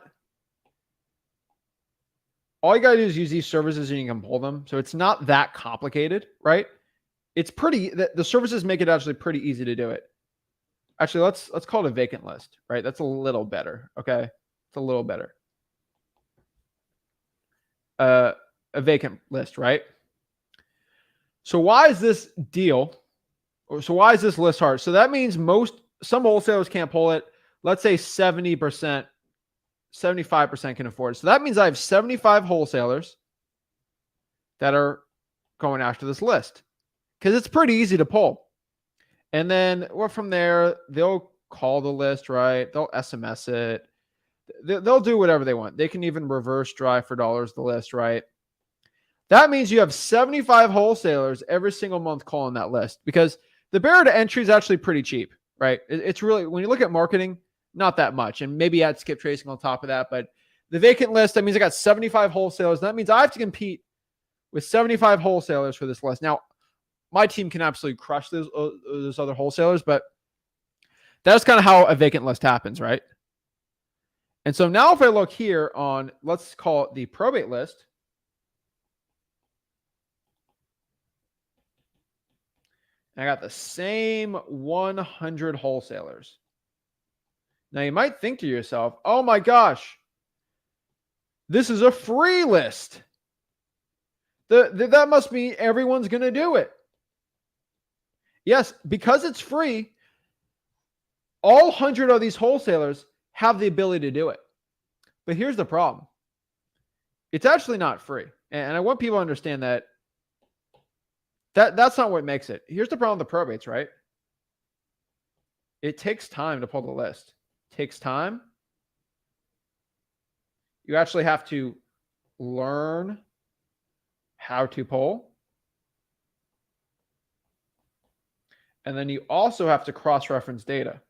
all you got to do is use these services and you can pull them. So it's not that complicated, right? It's pretty, the services make it actually pretty easy to do it. Actually, let's call it a vacant list, right? That's a little better, okay? It's a little better. A vacant list, right? So why is this deal, or so why is this list hard? So that means some wholesalers can't pull it. Let's say 70%, 75% can afford it. So that means I have 75 wholesalers that are going after this list because it's pretty easy to pull. And then from there, they'll call the list, right? They'll SMS it. They'll do whatever they want. They can even reverse drive for dollars the list, right? That means you have 75 wholesalers every single month calling that list because the barrier to entry is actually pretty cheap, right? It's really, when you look at marketing, not that much. And maybe add skip tracing on top of that. But the vacant list, that means I got 75 wholesalers. That means I have to compete with 75 wholesalers for this list. Now, my team can absolutely crush those other wholesalers, but that's kind of how a vacant list happens, right? And so now if I look here on, let's call it the probate list. I got the same 100 wholesalers. Now you might think to yourself, oh my gosh, this is a free list. That must mean everyone's going to do it. Yes, because it's free, all 100 of these wholesalers have the ability to do it. But here's the problem. It's actually not free. And I want people to understand that's not what makes it. Here's the problem with the probates, right? It takes time to pull the list. It takes time. You actually have to learn how to pull. And then you also have to cross-reference data.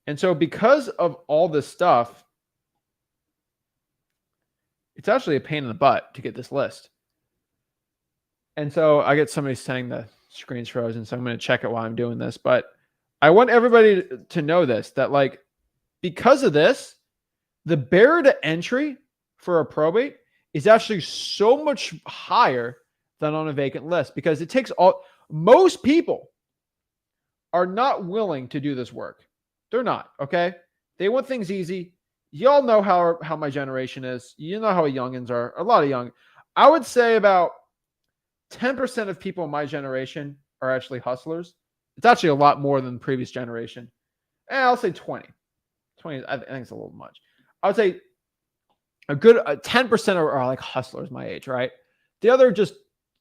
And so because of all this stuff, it's actually a pain in the butt to get this list. And so I get somebody saying the screen's frozen, so I'm going to check it while I'm doing this. But I want everybody to know this, that like, because of this, the barrier to entry for a probate is actually so much higher than on a vacant list because it takes most people are not willing to do this work. They're not, okay? They want things easy. Y'all know how my generation is. You know how youngins are. A lot of young. I would say about 10% of people in my generation are actually hustlers. It's actually a lot more than the previous generation. And I'll say 20. 20, I think it's a little much. I would say a good 10% are like hustlers my age, right? The other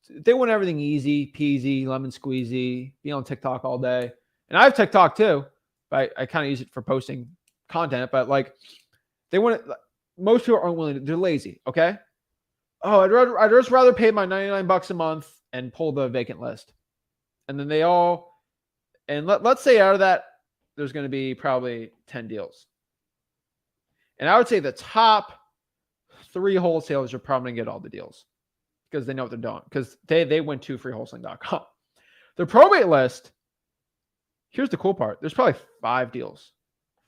they want everything easy, peasy, lemon squeezy, be on TikTok all day. And I have TikTok too, but I kind of use it for posting content. But like, They want to, most people aren't willing to, they're lazy. Okay. Oh, I'd just rather pay my $99 a month and pull the vacant list. And then they all, and let's say out of that, there's going to be probably 10 deals. And I would say the top 3 wholesalers are probably going to get all the deals because they know what they're doing, because they went to freewholesaling.com. The probate list, here's the cool part. There's probably 5 deals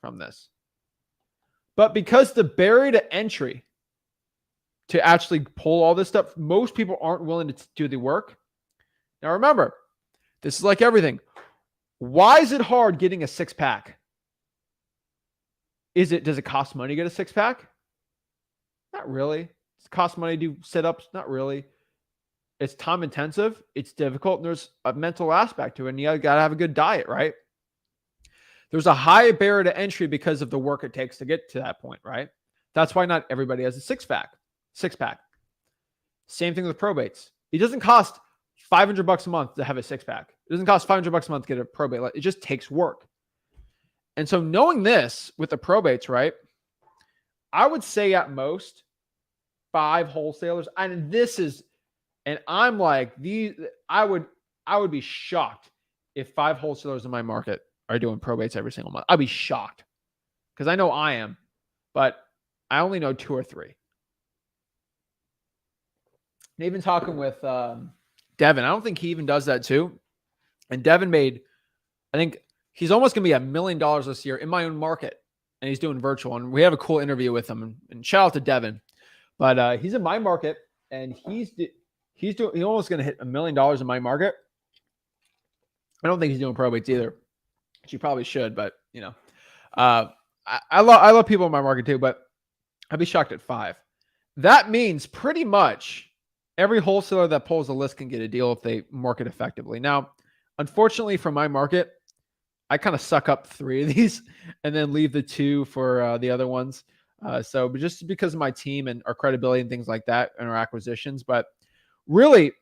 from this. But because the barrier to entry to actually pull all this stuff, most people aren't willing to do the work. Now remember, this is like everything. Why is it hard getting a 6-pack? Does it cost money to get a 6-pack? Not really. Does it cost money to do sit-ups? Not really. It's time intensive. It's difficult. And there's a mental aspect to it. And you got to have a good diet, right? There's a high barrier to entry because of the work it takes to get to that point, right? That's why not everybody has a 6-pack. Same thing with probates. It doesn't cost $500 a month to have a 6-pack. It doesn't cost $500 a month to get a probate. It just takes work. And so knowing this with the probates, right? I would say at most 5 wholesalers. And I'm like, I would be shocked if 5 wholesalers in my market are doing probates every single month. I'd be shocked because I know I am, but I only know 2 or 3. And even talking with Devin, I don't think he even does that too. And Devin made, I think he's almost going to be $1 million this year in my own market. And he's doing virtual. And we have a cool interview with him. And shout out to Devin. But he's in my market and he's almost going to hit $1 million in my market. I don't think he's doing probates either. She probably should, but you know, I love people in my market too, but I'd be shocked at 5. That means pretty much every wholesaler that pulls a list can get a deal if they market effectively. Now, unfortunately for my market, I kind of suck up 3 of these and then leave the 2 for the other ones. So just because of my team and our credibility and things like that and our acquisitions, but really,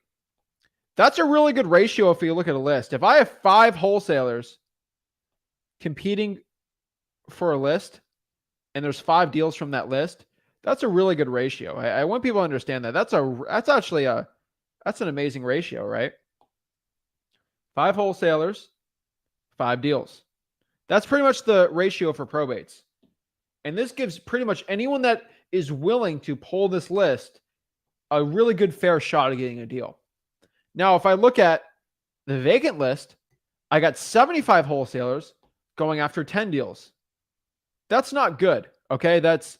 that's a really good ratio if you look at a list. If I have 5 wholesalers competing for a list and there's 5 deals from that list, that's a really good ratio. I want people to understand that. That's an amazing ratio, right? 5 wholesalers, 5 deals. That's pretty much the ratio for probates. And this gives pretty much anyone that is willing to pull this list a really good fair shot at getting a deal. Now, if I look at the vacant list, I got 75 wholesalers going after 10 deals. That's not good. Okay. That's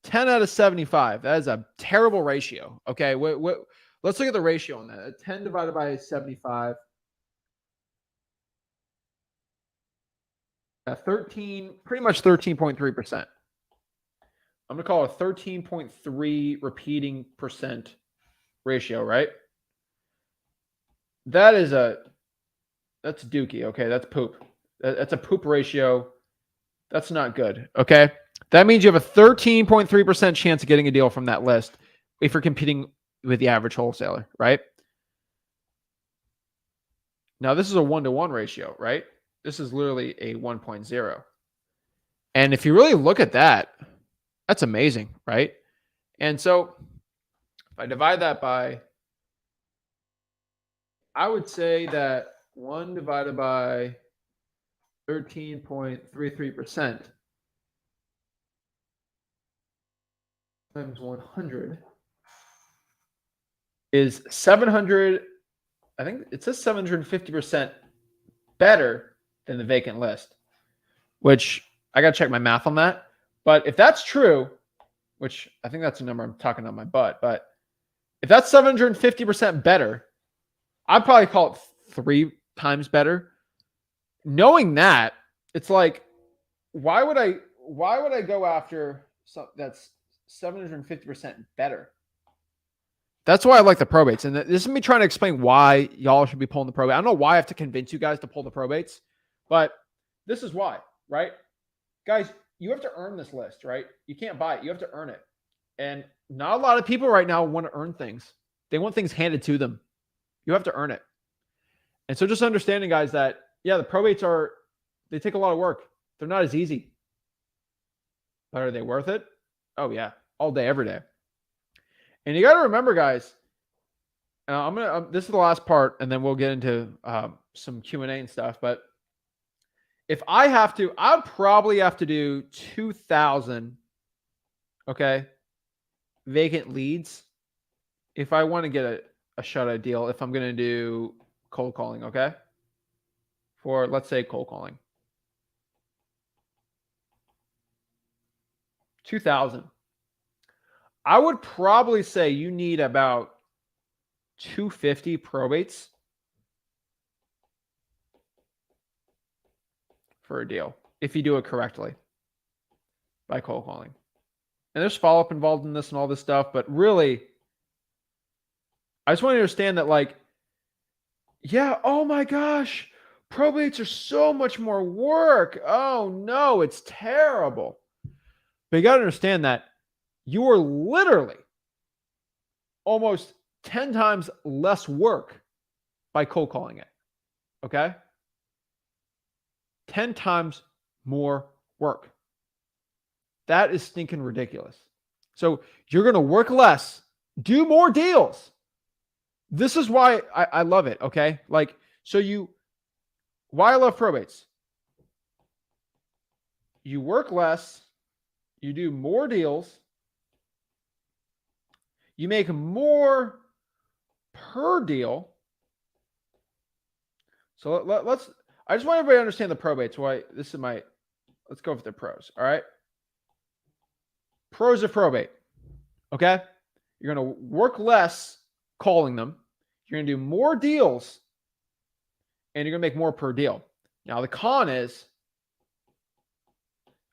10 out of 75. That is a terrible ratio. Okay. Let's look at the ratio on that. 10 divided by 75. 13, pretty much 13.3%. I'm going to call it a 13.3 repeating percent ratio, right? That's dookie. Okay. That's poop. That's a poop ratio. That's not good. Okay. That means you have a 13.3% chance of getting a deal from that list if you're competing with the average wholesaler, right? Now, this is a 1-to-1 ratio, right? This is literally a 1.0. And if you really look at that, that's amazing, right? And so if I divide that by, I would say that 1 divided by 13.33% times 100 is 700. I think it says 750% better than the vacant list, which I got to check my math on that. But if that's true, which I think that's a number I'm talking on my butt, but if that's 750% better, I'd probably call it 3 times better. Knowing that, it's like, why would I go after something that's 750% better? That's why I like the probates. And this is me trying to explain why y'all should be pulling the probate. I don't know why I have to convince you guys to pull the probates, but this is why, right? Guys, you have to earn this list, right? You can't buy it. You have to earn it. And not a lot of people right now want to earn things. They want things handed to them. You have to earn it. And so just understanding, guys, that, yeah, the probates they take a lot of work. They're not as easy. But are they worth it? Oh yeah, all day, every day. And you got to remember, guys. This is the last part, and then we'll get into some Q&A and stuff. But if I have to, I'd probably have to do 2,000, okay, vacant leads if I want to get a shutout deal. If I'm going to do cold calling, okay, for let's say cold calling, 2,000. I would probably say you need about 250 probates for a deal if you do it correctly by cold calling. And there's follow-up involved in this and all this stuff, but really, I just want to understand that, like, yeah, oh my gosh, probates are so much more work. Oh no, it's terrible. But you got to understand that you are literally almost 10 times less work by cold calling it. Okay? 10 times more work. That is stinking ridiculous. So you're going to work less, do more deals. This is why I love it. Okay. Like, why I love probates. You work less, you do more deals, you make more per deal. So I just want everybody to understand the probates. Let's go with the pros. All right. Pros of probate. Okay. You're going to work less calling them. You're going to do more deals and you're going to make more per deal. Now, the con is,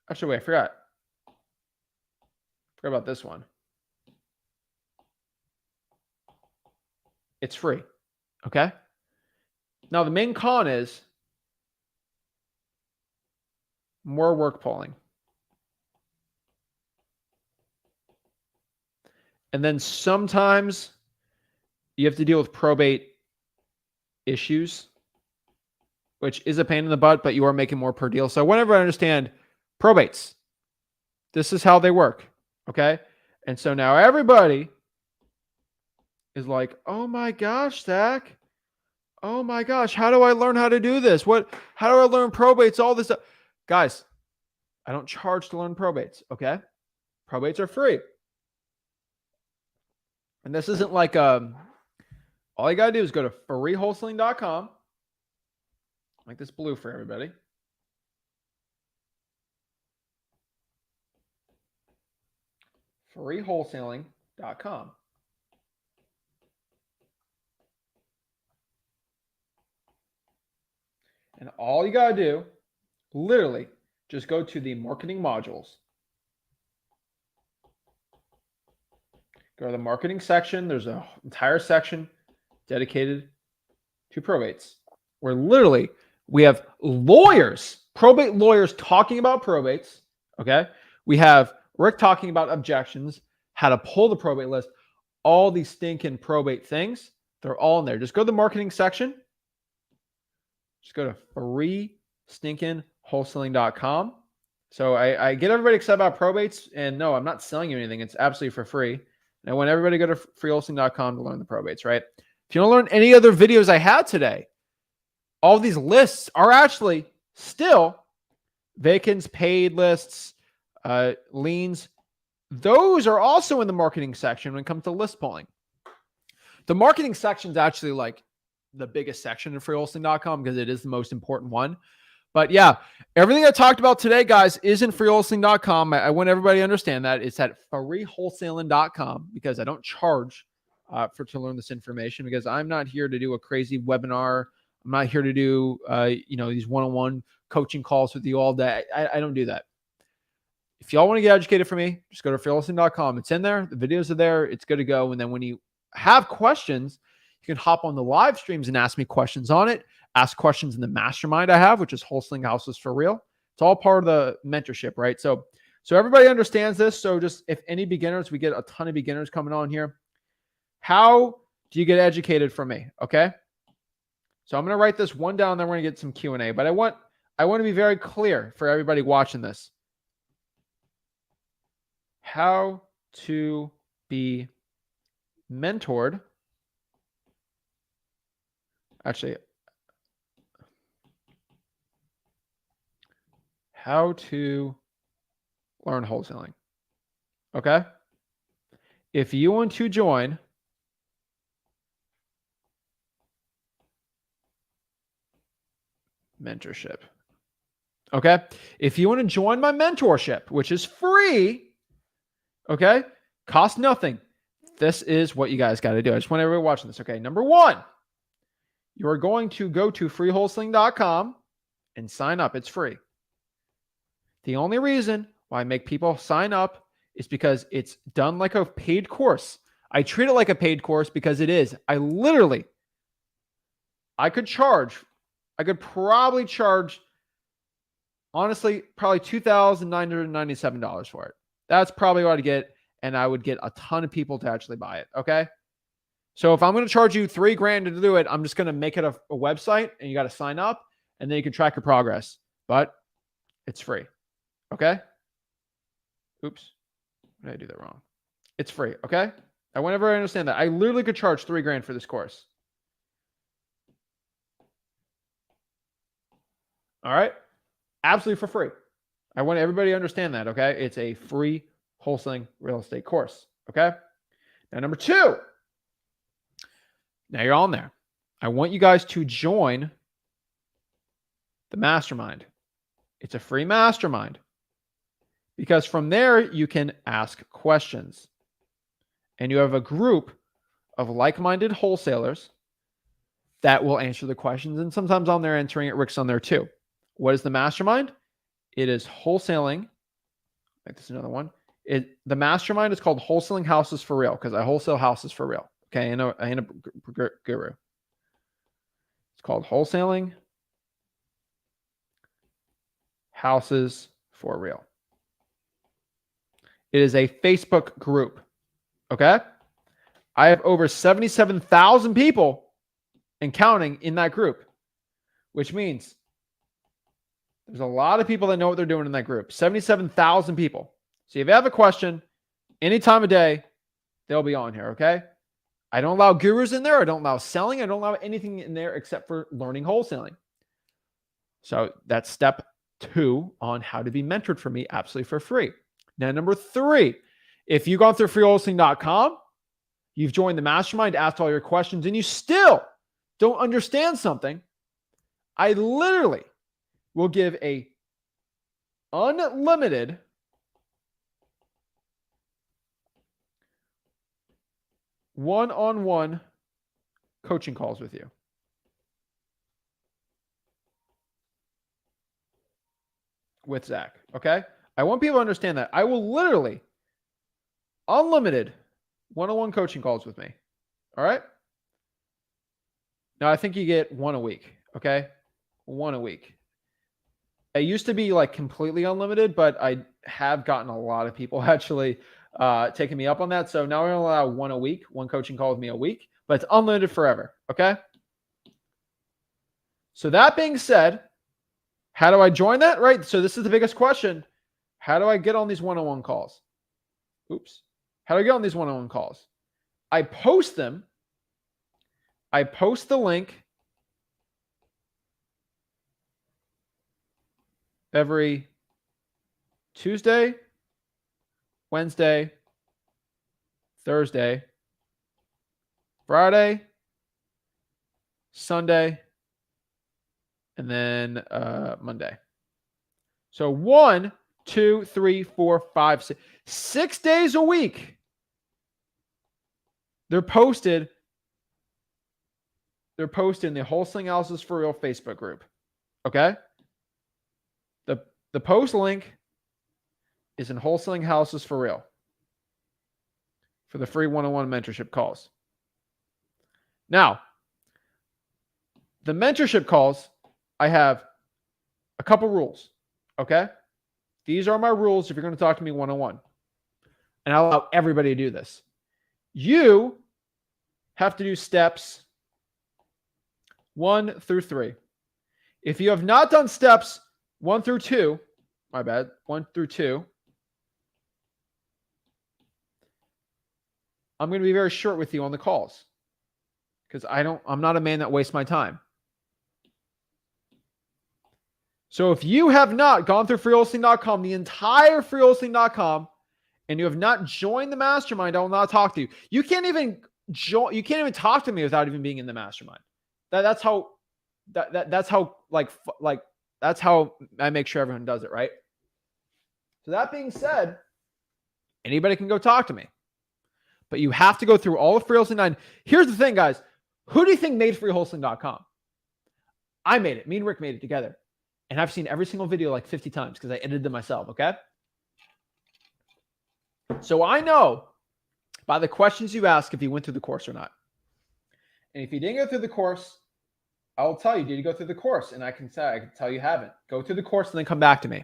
actually, wait, I forgot about this one. It's free. Okay. Now, the main con is more work polling. And then sometimes you have to deal with probate issues, which is a pain in the butt, but you are making more per deal. So whenever I understand probates, this is how they work. Okay. And so now everybody is like, oh my gosh, Zach. Oh my gosh. How do I learn how to do this? How do I learn probates? All this stuff. Guys, I don't charge to learn probates. Okay. Probates are free. And this isn't like, all you got to do is go to freewholesaling.com. Make this blue for everybody. freewholesaling.com. And all you got to do, literally, just go to the marketing modules. Go to the marketing section. There's an entire section dedicated to probates, where literally we have lawyers, probate lawyers talking about probates. Okay. We have Rick talking about objections, how to pull the probate list, all these stinking probate things. They're all in there. Just go to the marketing section. Just go to freewholesaling.com. So I get everybody excited about probates, and no, I'm not selling you anything. It's absolutely for free. And I want everybody to go to freewholesaling.com to learn the probates, right? If you don't learn any other videos I had today, all these lists are actually still vacants, paid lists, liens. Those are also in the marketing section when it comes to list polling. The marketing section is actually like the biggest section of freewholesaling.com because it is the most important one. But yeah, everything I talked about today, guys, is in freewholesaling.com. I want everybody to understand that. It's at freewholesaling.com because I don't charge to learn this information, because I'm not here to do a crazy webinar. I'm not here to do these one-on-one coaching calls with you all day. I don't do that. If y'all want to get educated from me, just go to freewholesaling.com. It's in there. The videos are there. It's good to go. And then when you have questions, you can hop on the live streams and ask me questions on it. Ask questions in the mastermind I have, which is Wholesaling Houses for Real. It's all part of the mentorship, right? So everybody understands this. So just if any beginners, we get a ton of beginners coming on here. How do you get educated from me? Okay. So I'm going to write this one down, then we're going to get some Q&A. But I want to be very clear for everybody watching this. how to be mentored. Actually, how to learn wholesaling. Okay. If you want to join mentorship. Okay. If you want to join my mentorship, which is free, okay, cost nothing. This is what you guys got to do. I just want everybody watching this. Okay. Number one, you are going to go to freewholesaling.com and sign up. It's free. The only reason why I make people sign up is because it's done like a paid course. I treat it like a paid course because it is. I could probably charge, honestly, probably $2,997 for it. That's probably what I'd get. And I would get a ton of people to actually buy it. Okay. So if I'm going to charge you $3,000 to do it, I'm just going to make it a website and you got to sign up and then you can track your progress, but it's free. Okay. Oops. Did I do that wrong? It's free. Okay. I want everyone to understand that. I literally could charge $3,000 for this course. All right. Absolutely for free. I want everybody to understand that. Okay. It's a free wholesaling real estate course. Okay. Now, number two. Now you're on there. I want you guys to join the mastermind. It's a free mastermind because from there you can ask questions and you have a group of like-minded wholesalers that will answer the questions. And sometimes on there answering it, Rick's on there too. What is the mastermind? It is wholesaling. Like this is another one. The mastermind is called Wholesaling Houses for Real because I wholesale houses for real. Okay, I ain't a guru. It's called Wholesaling Houses for Real. It is a Facebook group. Okay, I have over 77,000 people and counting in that group, which means there's a lot of people that know what they're doing in that group. 77,000 people. So if you have a question, any time of day, they'll be on here. Okay. I don't allow gurus in there. I don't allow selling. I don't allow anything in there except for learning wholesaling. So that's step 2 on how to be mentored for me absolutely for free. Now, number 3, if you've gone through freewholesaling.com, you've joined the mastermind, asked all your questions, and you still don't understand something, I literally will give a unlimited one-on-one coaching calls with you. With Zach. Okay. I want people to understand that I will literally unlimited one-on-one coaching calls with me. All right. Now I think you get one a week. Okay. One a week. It used to be like completely unlimited, but I have gotten a lot of people actually taking me up on that. So now we're going to allow one a week, one coaching call with me a week, but it's unlimited forever. Okay. So that being said, how do I join that? Right. So this is the biggest question. How do I get on these one-on-one calls? Oops. How do I get on these one-on-one calls? I post them. I post the link every Tuesday, Wednesday, Thursday, Friday, Sunday, and then Monday. So 1, 2, 3, 4, 5, 6, 6 days a week. They're posted. They're posted in the Wholesaling Houses for Real Facebook group. Okay. The post link is in Wholesaling Houses for Real for the free one-on-one mentorship calls. Now, the mentorship calls, I have a couple rules. Okay. These are my rules if you're going to talk to me one-on-one. And I'll allow everybody to do this. You have to do steps 1 through 3. If you have not done steps 1 through 2, my bad, 1 through 2, I'm going to be very short with you on the calls because I'm not a man that wastes my time. So if you have not gone through freewholesaling.com, the entire freewholesaling.com, and you have not joined the mastermind, I will not talk to you. You can't even talk to me without even being in the mastermind. That's how that's how I make sure everyone does it, right? So that being said, anybody can go talk to me. But you have to go through all of freewholesaling 9. Here's the thing, guys. Who do you think made freewholesaling.com? I made it. Me and Rick made it together. And I've seen every single video like 50 times because I edited them myself, okay? So I know by the questions you ask if you went through the course or not. And if you didn't go through the course, I'll tell you, did you go through the course? And I can tell you haven't. Go through the course and then come back to me.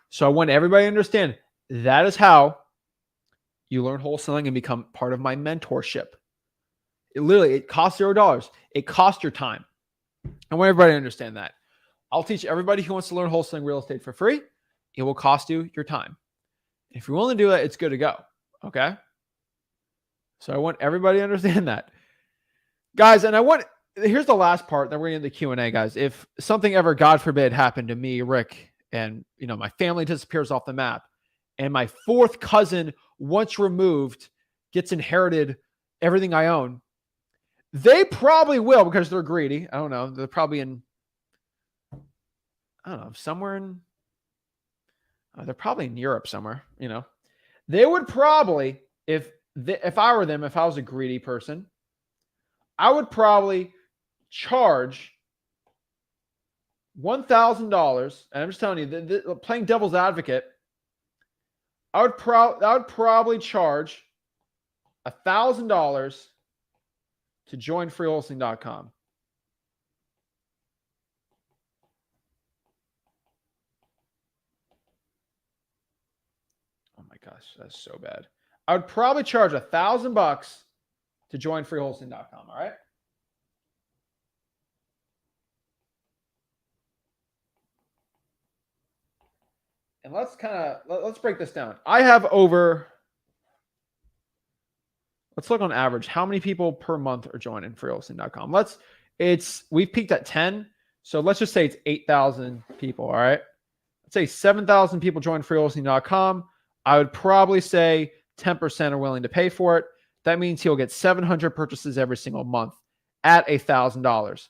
So I want everybody to understand that is how you learn wholesaling and become part of my mentorship. It costs $0. It costs your time. I want everybody to understand that. I'll teach everybody who wants to learn wholesaling real estate for free. It will cost you your time. If you're willing to do that, it's good to go. Okay? So I want everybody to understand that. Guys, and here's the last part, then we're going to the Q&A, guys. If something ever, God forbid, happened to me, Rick, and my family disappears off the map, and my fourth cousin, once removed, gets inherited everything I own, they probably will because they're greedy. I don't know. They're probably they're probably in Europe somewhere, They would probably, if I were them, if I was a greedy person, I would probably charge $1,000. And I'm just telling you, playing devil's advocate, I would probably charge $1,000 to join freewholesaling.com. Oh my gosh, that's so bad. I would probably charge $1,000 to join freewholesaling.com. All right. And let's break this down. I have let's look on average. How many people per month are joining freewholesaling.com? We've peaked at 10. So let's just say it's 8,000 people. All right. Let's say 7,000 people join freewholesaling.com. I would probably say 10% are willing to pay for it. That means he'll get 700 purchases every single month at $1,000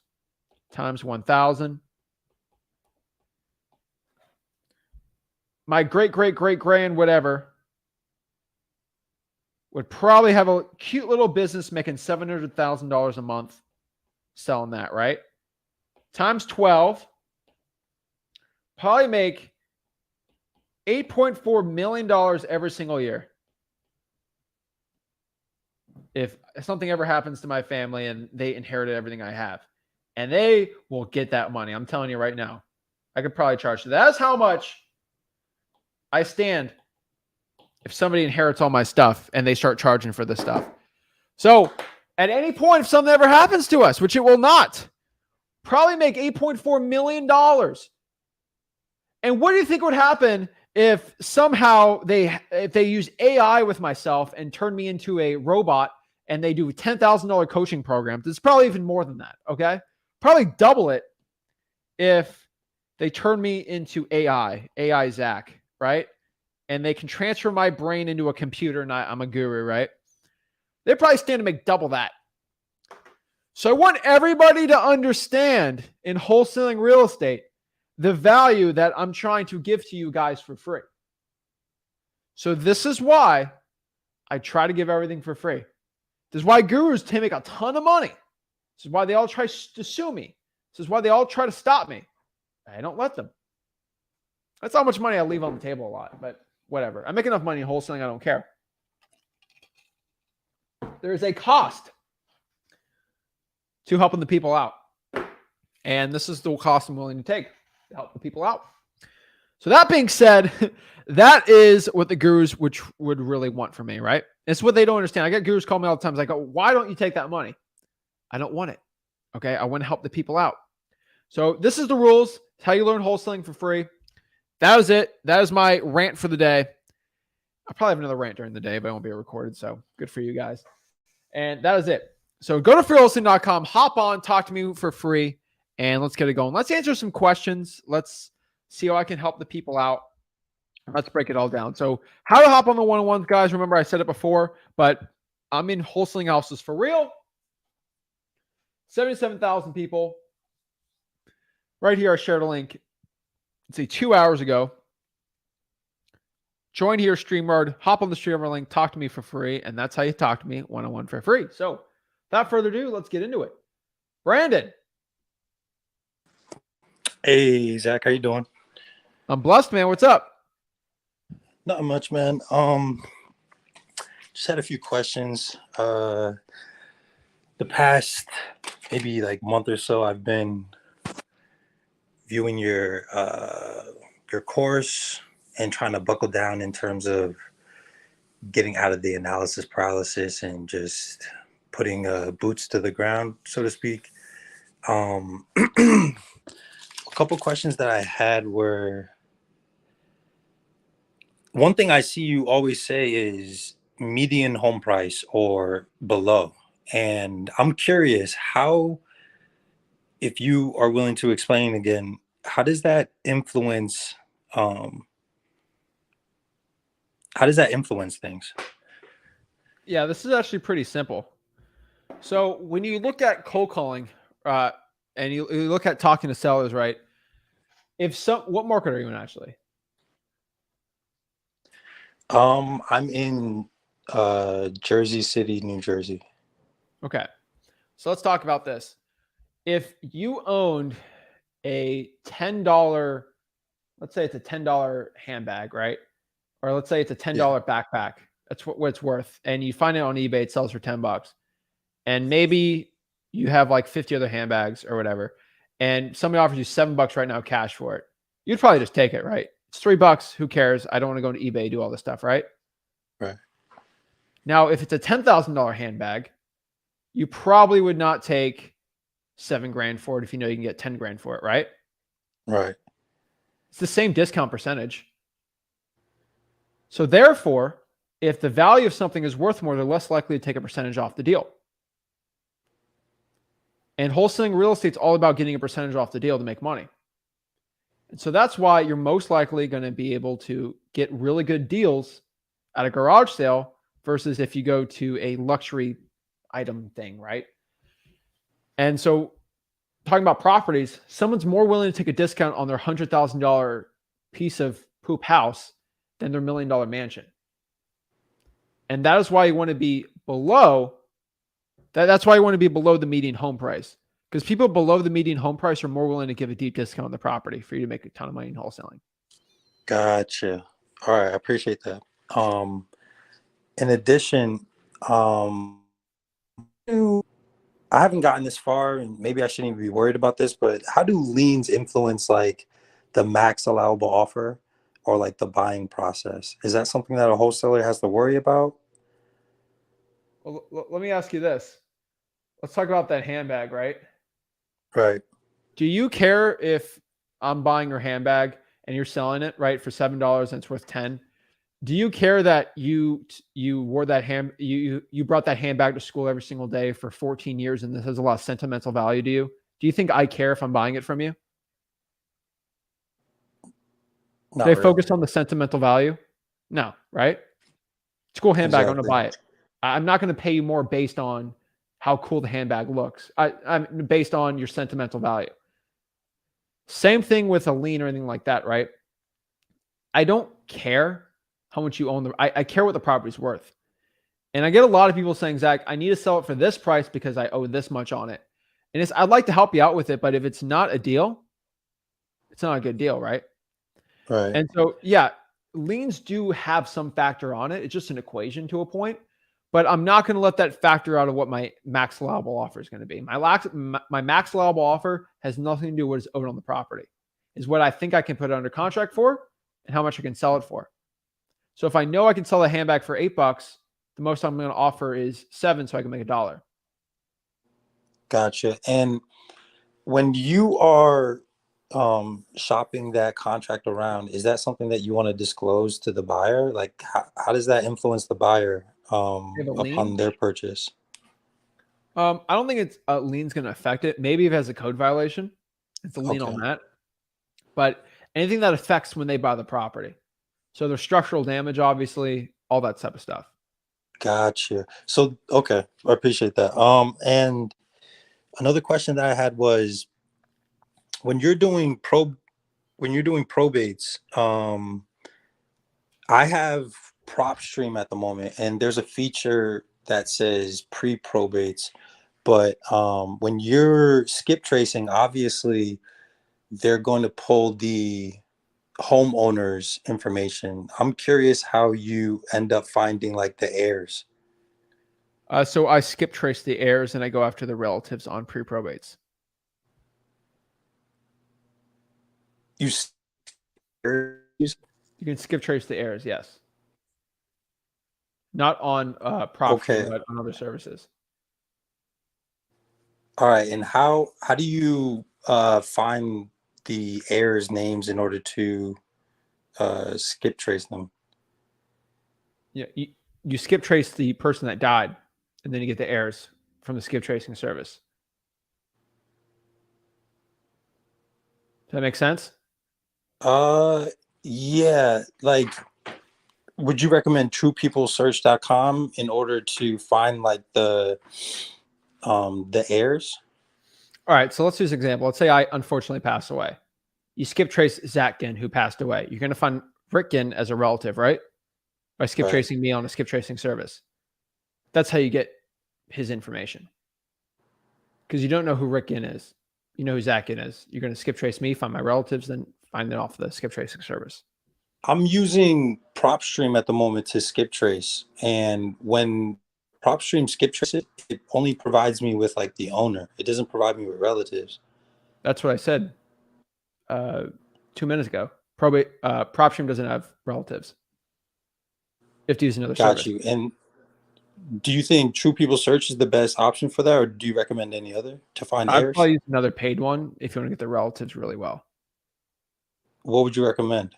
times 1,000. My great-great-great-grand whatever would probably have a cute little business making $700,000 a month selling that, right? Times 12. Probably make $8.4 million every single year. If something ever happens to my family and they inherited everything I have, and they will get that money. I'm telling you right now, I could probably charge. That's how much I stand if somebody inherits all my stuff and they start charging for this stuff. So at any point, if something ever happens to us, which it will not, probably make $8.4 million. And what do you think would happen if somehow if they use AI with myself and turn me into a robot and they do $10,000 coaching programs? It's probably even more than that, okay? Probably double it if they turn me into AI Zach, right? And they can transfer my brain into a computer and I'm a guru, right? They probably stand to make double that. So I want everybody to understand in wholesaling real estate the value that I'm trying to give to you guys for free. So this is why I try to give everything for free. This is why gurus make a ton of money. This is why they all try to sue me. This is why they all try to stop me. I don't let them. That's how much money I leave on the table a lot, but whatever. I make enough money in wholesaling, I don't care. There is a cost to helping the people out. And this is the cost I'm willing to take to help the people out. So that being said, that is what the gurus would really want from me, right? It's what they don't understand. I get gurus call me all the time. I go, why don't you take that money? I don't want it. Okay. I want to help the people out. So this is the rules. It's how you learn wholesaling for free. That was it. That is my rant for the day. I'll probably have another rant during the day, but it won't be recorded. So good for you guys. And that is it. So go to freewholesaling.com, hop on, talk to me for free, and let's get it going. Let's answer some questions. Let's see how I can help the people out. Let's break it all down. So how to hop on the one-on-ones, guys. Remember, I said it before, but I'm in wholesaling houses for real. 77,000 people. Right here, I shared a link. Let's see, 2 hours ago. Join here, StreamYard. Hop on the StreamYard link. Talk to me for free. And that's how you talk to me one-on-one for free. So without further ado, let's get into it. Brandon. Hey, Zach, how you doing? I'm blessed, man. What's up? Not much, man. Just had a few questions. The past maybe like month or so, I've been viewing your course and trying to buckle down in terms of getting out of the analysis paralysis and just putting boots to the ground, so to speak. A couple questions that I had were, one thing I see you always say is median home price or below. And I'm curious how, if you are willing to explain again, how does that influence things? Yeah, this is actually pretty simple. So when you look at cold calling, and you look at talking to sellers, right? What market are you in actually? I'm in Jersey City, New Jersey. Okay. So let's talk about this. If you owned a $10, let's say it's a $10 handbag, right? Or let's say it's a $10 backpack. That's what it's worth. And you find it on eBay, it sells for $10. And maybe you have like 50 other handbags or whatever. And somebody offers you $7 right now cash for it. You'd probably just take it, right? It's $3. Who cares? I don't want to go to eBay, do all this stuff, right? Right. Now, if it's a $10,000 handbag, you probably would not take $7,000 for it if you know you can get $10,000 for it, right? Right. It's the same discount percentage. So therefore, if the value of something is worth more, they're less likely to take a percentage off the deal. And wholesaling real estate is all about getting a percentage off the deal to make money. And so that's why you're most likely going to be able to get really good deals at a garage sale versus if you go to a luxury item thing, right? And so talking about properties, someone's more willing to take a discount on their $100,000 piece of poop house than their $1 million mansion. And that is why you want to be below. That's why you want to be below the median home price, because people below the median home price are more willing to give a deep discount on the property for you to make a ton of money in wholesaling. Gotcha. All right, I appreciate that. In addition, I haven't gotten this far, and maybe I shouldn't even be worried about this, but how do liens influence like the max allowable offer or like the buying process? Is that something that a wholesaler has to worry about? Well, let me ask you this. Let's talk about that handbag, right? Right. Do you care if I'm buying your handbag and you're selling it, right, for $7 and it's worth 10? Do you care that you wore that you brought that handbag to school every single day for 14 years and this has a lot of sentimental value to you? Do you think I care if I'm buying it from you? Not They really. focus on the sentimental value? No, right? It's a cool handbag. I'm going to Exactly. buy it. I'm not going to pay you more based on how cool the handbag looks. I'm based on your sentimental value. Same thing with a lien or anything like that, right? I don't care how much you own. I care what the property's worth. And I get a lot of people saying, Zach, I need to sell it for this price because I owe this much on it. And I'd like to help you out with it, but if it's not a deal, it's not a good deal, right? Right. And so, yeah, liens do have some factor on it. It's just an equation to a point, but I'm not going to let that factor out of what my max allowable offer is going to be. My max allowable offer has nothing to do with what is owed on the property. Is what I think I can put it under contract for and how much I can sell it for. So if I know I can sell a handbag for $8, the most I'm going to offer is $7 so I can make $1. Gotcha. And when you are shopping that contract around, is that something that you want to disclose to the buyer? Like, how does that influence the buyer You have a lien. upon their purchase? I don't think it's lien's going to affect it. Maybe if it has a code violation, it's a lien on Okay. that. But anything that affects when they buy the property, so there's structural damage, obviously, all that type of stuff. Gotcha. So, okay, I appreciate that. And another question that I had was, when you're doing probates, I have PropStream at the moment, and there's a feature that says pre-probates. But when you're skip tracing, obviously they're going to pull the homeowner's information. I'm curious how you end up finding like the heirs. So I skip trace the heirs and I go after the relatives on pre-probates. You s- You can skip trace the heirs, yes. Not on okay. PropStream, but on other services. All right. And how do you find the heirs' names in order to skip trace them? Yeah, you skip trace the person that died, and then you get the heirs from the skip tracing service. Does that make sense? Uh, yeah. Like, would you recommend truepeoplesearch.com in order to find like the heirs? All right, so let's use an example. Let's say I unfortunately pass away. You skip trace Zach Ginn, who passed away. You're going to find Rick Ginn as a relative, right? By skip Right. tracing me on a skip tracing service. That's how you get his information. Because you don't know who Rick Ginn is. You know who Zach Ginn is. You're going to skip trace me, find my relatives, then find it off the skip tracing service. I'm using PropStream at the moment to skip trace, and when PropStream skip traces, it only provides me with like the owner. It doesn't provide me with relatives. That's what I said 2 minutes ago. PropStream doesn't have relatives. You have to use another Got service. you. And do you think True People Search is the best option for that, or do you recommend any other to find I'd heirs? probably use another paid one if you want to get the relatives really well. What would you recommend?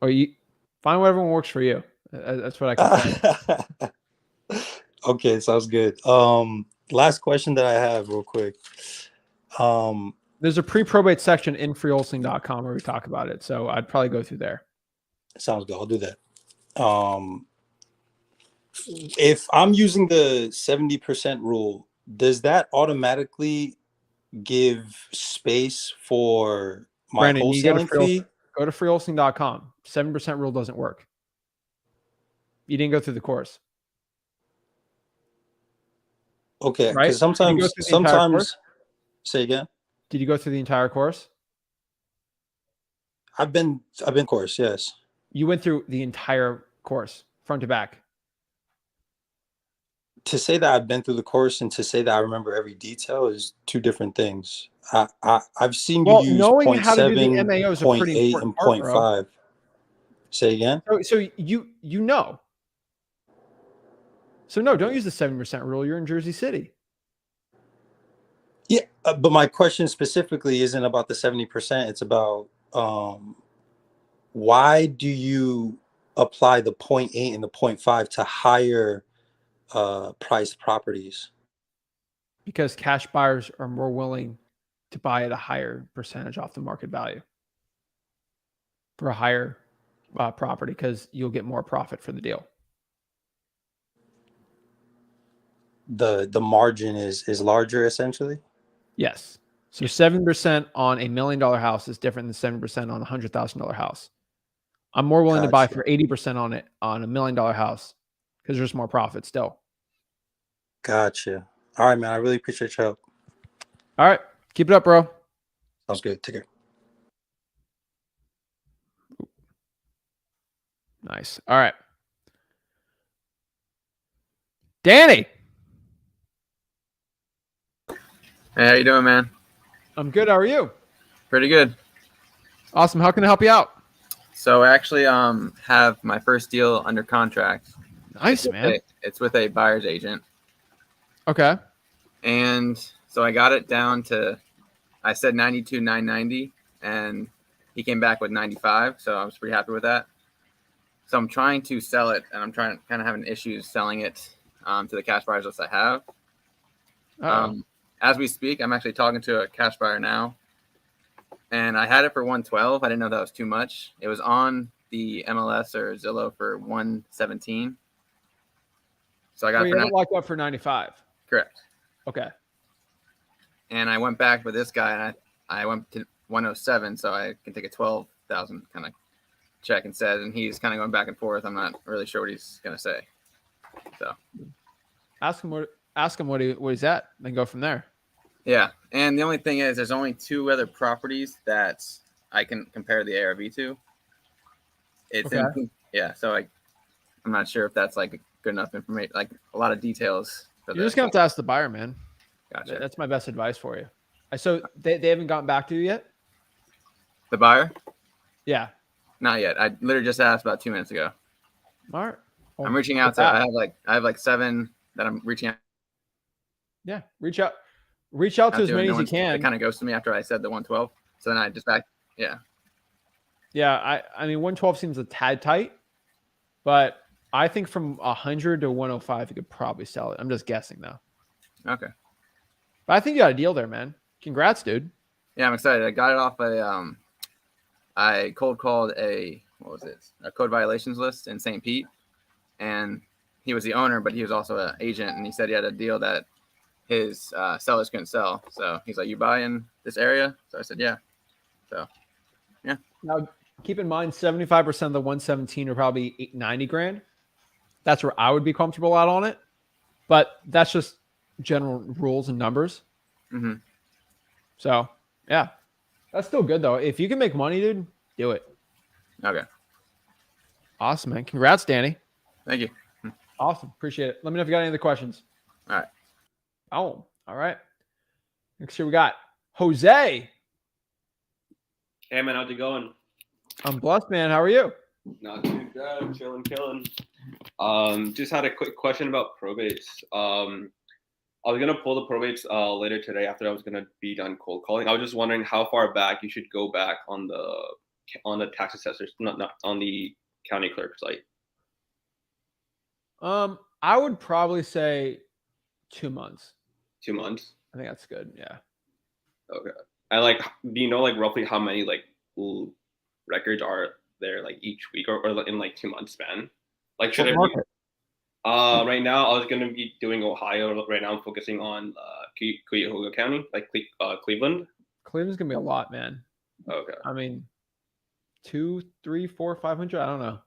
Or you find whatever one works for you. That's what I can say. Okay, sounds good. Last question that I have real quick. There's a pre-probate section in freeholsing.com where we talk about it. So I'd probably go through there. Sounds good. I'll do that. If I'm using the 70% rule, does that automatically give space for my Brandon, you wholesaling fee? go to freeholsing.com. 7% rule doesn't work. You didn't go through the course. Okay, Right? because Did you go through the entire course? say again. Did you go through the entire course? I've been course, yes. You went through the entire course, front to back. To say that I've been through the course and to say that I remember every detail is two different things. I've seen you Well, use knowing point how to do the 7, MAO is a point pretty 8, important and part, point bro. 5. Say again. So you know. So no, don't use the 7% rule. You're in Jersey City. Yeah, but my question specifically isn't about the 70%. It's about why do you apply the point 8 and the point 5 to higher priced properties? Because cash buyers are more willing to buy at a higher percentage off the market value for a higher property because you'll get more profit for the deal. The margin is larger essentially. Yes. So 7% on $1 million house is different than 7% on a $100,000 house. I'm more willing to buy Gotcha. for 80% on it on $1 million house because there's more profit still. Gotcha. All right, man. I really appreciate your help. All right. Keep it up, bro. Sounds good. Take care. Nice. All right. Danny. Hey, how you doing, man? I'm good. How are you? Pretty good. Awesome. How can I help you out? So I actually have my first deal under contract. Nice, man. It's with a buyer's agent. Okay. And so I got it down to I said 92,990, and he came back with 95. So I was pretty happy with that. So I'm trying to sell it, and I'm kind of having issues selling it to the cash buyers list I have. As we speak, I'm actually talking to a cash buyer now, and I had it for 112. I didn't know that was too much. It was on the MLS or Zillow for 117. So I got it locked up for 95. Correct. Okay. And I went back with this guy, and I went to 107, so I can take a 12,000 kind of check instead. And he's kind of going back and forth. I'm not really sure what he's gonna say. So ask him what he's at, then go from there. Yeah, and the only thing is, there's only 2 other properties that I can compare the ARV to. It's okay. So I'm not sure if that's like good enough information, like a lot of details. You're just gonna have to ask the buyer, man. Gotcha. That's my best advice for you. So they haven't gotten back to you yet? The buyer? Yeah. Not yet. I literally just asked about 2 minutes ago. All right. Well, I'm reaching out to. I have like 7 that I'm reaching out. Yeah, reach out to as many as you can. It kind of goes to me after I said the 112. So then I just back. Yeah. Yeah, I mean 112 seems a tad tight, but I think from 100 to 105 you could probably sell it. I'm just guessing though. Okay. But I think you got a deal there, man. Congrats, dude. Yeah, I'm excited. I got it off I cold called a code violations list in St. Pete, and he was the owner, but he was also an agent, and he said he had a deal that his sellers couldn't sell. So he's like, "You buy in this area?" So I said, "Yeah." So, yeah. Now, keep in mind, 75% of the 117 are probably 90 grand. That's where I would be comfortable out on it, but that's just general rules and numbers. Mm-hmm. So, yeah, that's still good though. If you can make money, dude, do it. Okay. Awesome, man. Congrats, Danny. Thank you. Awesome. Appreciate it. Let me know if you got any other questions. All right. Oh, all right. Next year we got Jose. Hey man, how's it going? I'm blessed, man. How are you? Not too bad, killing. Just had a quick question about probates. I was gonna pull the probates later today after I was gonna be done cold calling. I was just wondering how far back you should go back on the tax assessors, not on the county clerk site. I would probably say 2 months. 2 months. I think that's good. Yeah. Okay. And do you know roughly how many records are there each week or in 2 months span? Should it be? Right now I was gonna be doing Ohio. Right now I'm focusing on Cuyahoga County, Cleveland. Cleveland's gonna be a lot, man. Okay. I mean, 2, 3, 4, 500. I don't know.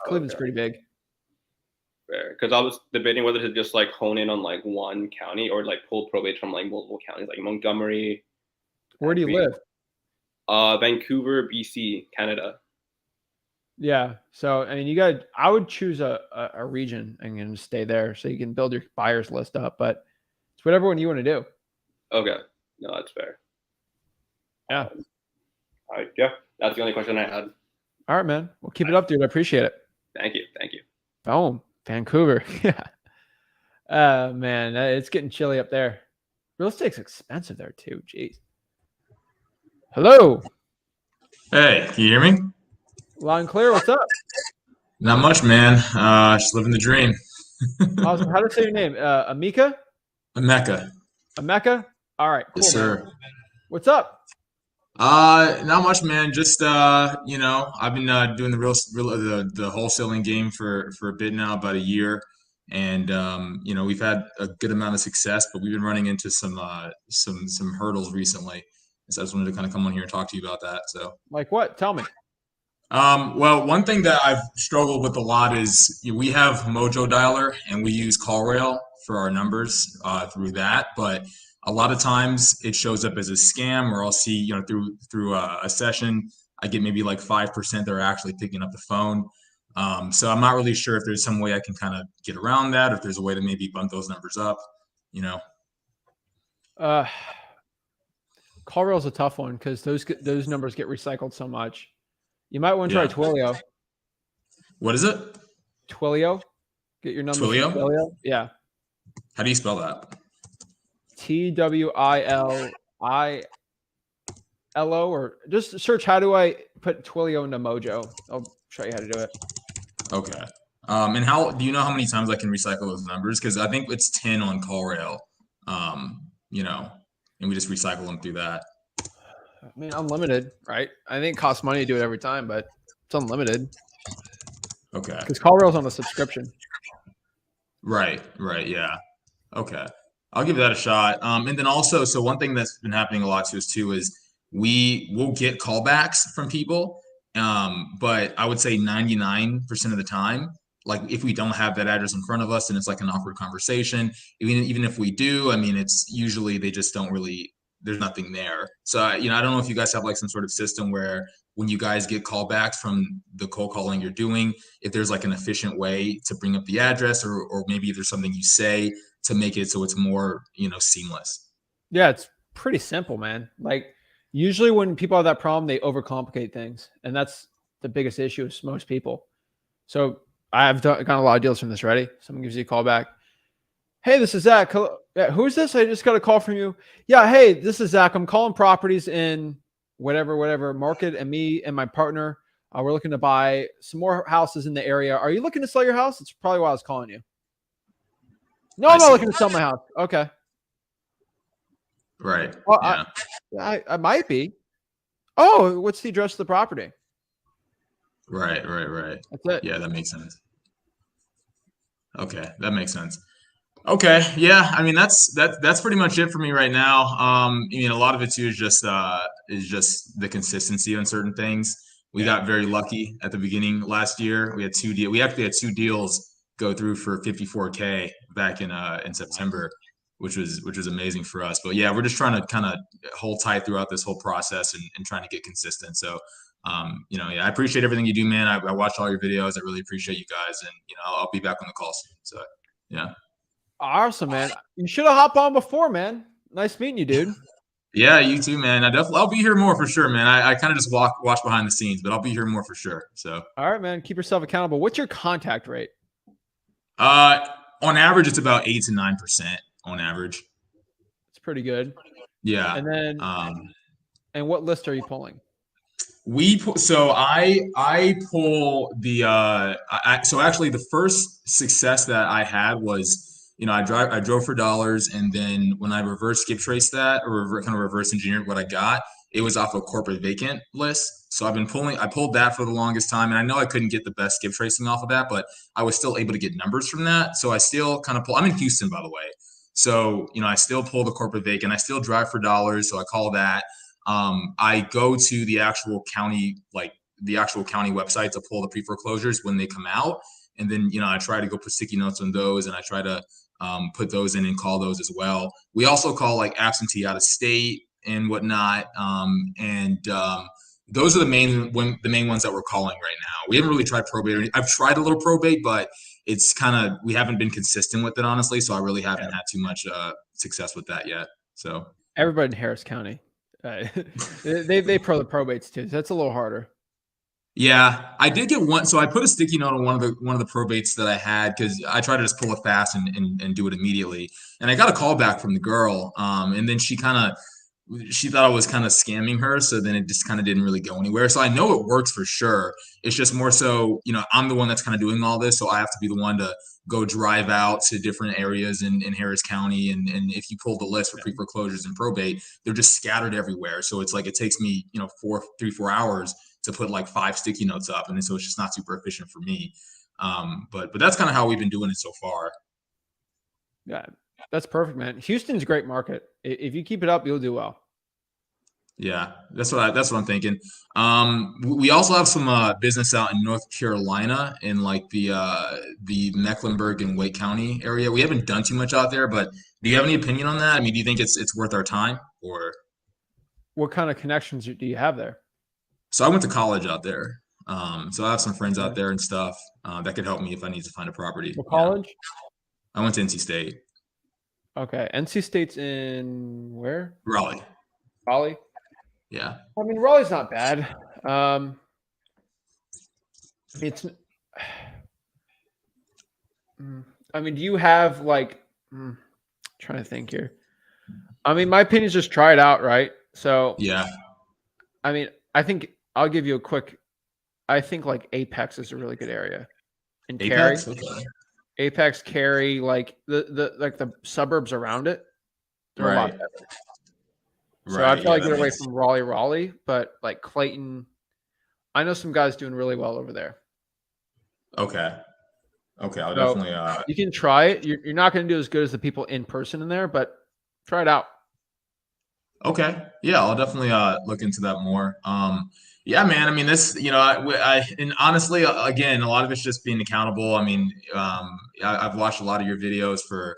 Cleveland's pretty big. Fair. Because I was debating whether to just hone in on one county or pull probates from multiple counties, like Montgomery. Where do you live? Vancouver, BC, Canada. Yeah. So I mean, I would choose a region and then stay there so you can build your buyers list up. But it's whatever one you want to do. Okay. No, that's fair. Yeah. All right. Yeah. That's the only question I had. All right, man. Well, keep it up, dude. I appreciate it. Thank you. Boom. Vancouver. Yeah. Man, it's getting chilly up there. Real estate's expensive there too. Jeez. Hello. Hey, can you hear me? Loud and clear. What's up? Not much, man. Just living the dream. Awesome. How to say your name? Amika? Mecca. Ameka? All right. Cool, Yes, sir. man. What's up? Not much, man. Just I've been doing the wholesaling game for a bit now, about a year, and we've had a good amount of success, but we've been running into some hurdles recently. So I just wanted to kind of come on here and talk to you about that. So, Like what? Tell me. Well, one thing that I've struggled with a lot is we have Mojo Dialer and we use CallRail for our numbers through that, but a lot of times it shows up as a scam, or I'll see, through a session, I get maybe 5% that are actually picking up the phone. So I'm not really sure if there's some way I can kind of get around that, or if there's a way to maybe bump those numbers up, CallRail's a tough one because those numbers get recycled so much. You might want to try Twilio. What is it? Twilio. Get your numbers. Twilio? From Twilio. Yeah. How do you spell that? TWILI. LO, or just search how do I put Twilio into Mojo. I'll show you how to do it. Okay. And how do you know how many times I can recycle those numbers? Because I think it's 10 on CallRail. You know, and we just recycle them through that. I mean, unlimited, right? I think it costs money to do it every time, but it's unlimited Okay. because CallRail's on a subscription. Right. Yeah. Okay. I'll give that a shot. And then also, so one thing that's been happening a lot to us too is we will get callbacks from people. But I would say 99% of the time, like if we don't have that address in front of us and it's like an awkward conversation, even if we do, I mean, it's usually they just don't really, there's nothing there. So, I don't know if you guys have like some sort of system where when you guys get callbacks from the cold calling you're doing, if there's like an efficient way to bring up the address or maybe there's something you say to make it so it's more, seamless. Yeah, it's pretty simple, man. Like usually when people have that problem, they overcomplicate things, and that's the biggest issue with most people. So I've gotten a lot of deals from this. Ready? Someone gives you a call back. Hey, this is Zach. Yeah, who's this? I just got a call from you. Yeah, hey, this is Zach. I'm calling properties in whatever market, and me and my partner, we're looking to buy some more houses in the area. Are you looking to sell your house? It's probably why I was calling you. No, I'm not looking to sell my house. Okay. Right. Well, Yeah. I might be. Oh, what's the address of the property? Right. That's it. Yeah, that makes sense. Okay, that makes sense. Okay, yeah, I mean that's pretty much it for me right now. A lot of it too is just the consistency on certain things. We got very lucky at the beginning last year. We actually had two deals go through for 54K back in September, which was amazing for us. But yeah, we're just trying to kind of hold tight throughout this whole process and trying to get consistent. So I appreciate everything you do, man. I watched all your videos. I really appreciate you guys, and I'll be back on the call soon. So yeah. Awesome, man. You should have hopped on before, man. Nice meeting you, dude. Yeah, you too, man. I'll be here more for sure, man. I kind of just watch behind the scenes, but I'll be here more for sure. So All right, man. Keep yourself accountable. What's your contact rate? on average it's about 8 to 9% on average. It's pretty good. Yeah. And then and what list are you pulling? I pull the so actually the first success that I had was I drove for dollars, and then when I reverse skip trace that or kind of reverse engineered what I got, it was off a corporate vacant list. So I pulled that for the longest time, and I know I couldn't get the best skip tracing off of that, but I was still able to get numbers from that. So I still kind of I'm in Houston, by the way. So I still pull the corporate vacant. I still drive for dollars, so I call that. I go to the actual county website to pull the pre-foreclosures when they come out. And then, I try to go put sticky notes on those, and I try to put those in and call those as well. We also call like absentee out of state and whatnot. Those are the main ones that we're calling right now. We haven't really tried probate. I've tried a little probate, but it's kind of, we haven't been consistent with it, honestly. So I really haven't had too much success with that yet. So Everybody in Harris County. They pro the probates too. So that's a little harder. Yeah, I did get one. So I put a sticky note on one of the probates that I had because I tried to just pull it fast and do it immediately. And I got a call back from the girl. And then she thought I was kind of scamming her. So then it just kind of didn't really go anywhere. So I know it works for sure. It's just more so, I'm the one that's kind of doing all this. So I have to be the one to go drive out to different areas in Harris County. And if you pull the list for pre-foreclosures and probate, they're just scattered everywhere. So it's like it takes me, 4 hours to put like 5 sticky notes up. And so it's just not super efficient for me. But that's kind of how we've been doing it so far. Yeah, that's perfect, man. Houston's a great market. If you keep it up, you'll do well. Yeah, that's what I'm thinking. We also have some business out in North Carolina in like the Mecklenburg and Wake County area. We haven't done too much out there, but do you have any opinion on that? I mean, do you think it's worth our time, or what kind of connections do you have there? So I went to college out there. So I have some friends out there and stuff that could help me if I need to find a property. What college? I went to NC State. Okay. NC State's in where? Raleigh. Raleigh? Yeah. I mean, Raleigh's not bad. It's I mean, do you have like trying to think here. I mean, my opinion is just try it out, right? So yeah. I mean, I think I'll give you a quick. I think like Apex is a really good area. And Cary, Apex? Okay. Apex, Cary, like the suburbs around it, they're a lot Right. better. So I'd Right. Yeah, probably that get away makes from Raleigh, but like Clayton, I know some guys doing really well over there. okay. Okay. I'll So definitely you can try it. You're not going to do as good as the people in person in there, but try it out. okay. Yeah, I'll definitely look into that more. Yeah, man. I mean, this, and honestly, again, a lot of it's just being accountable. I mean, I've watched a lot of your videos for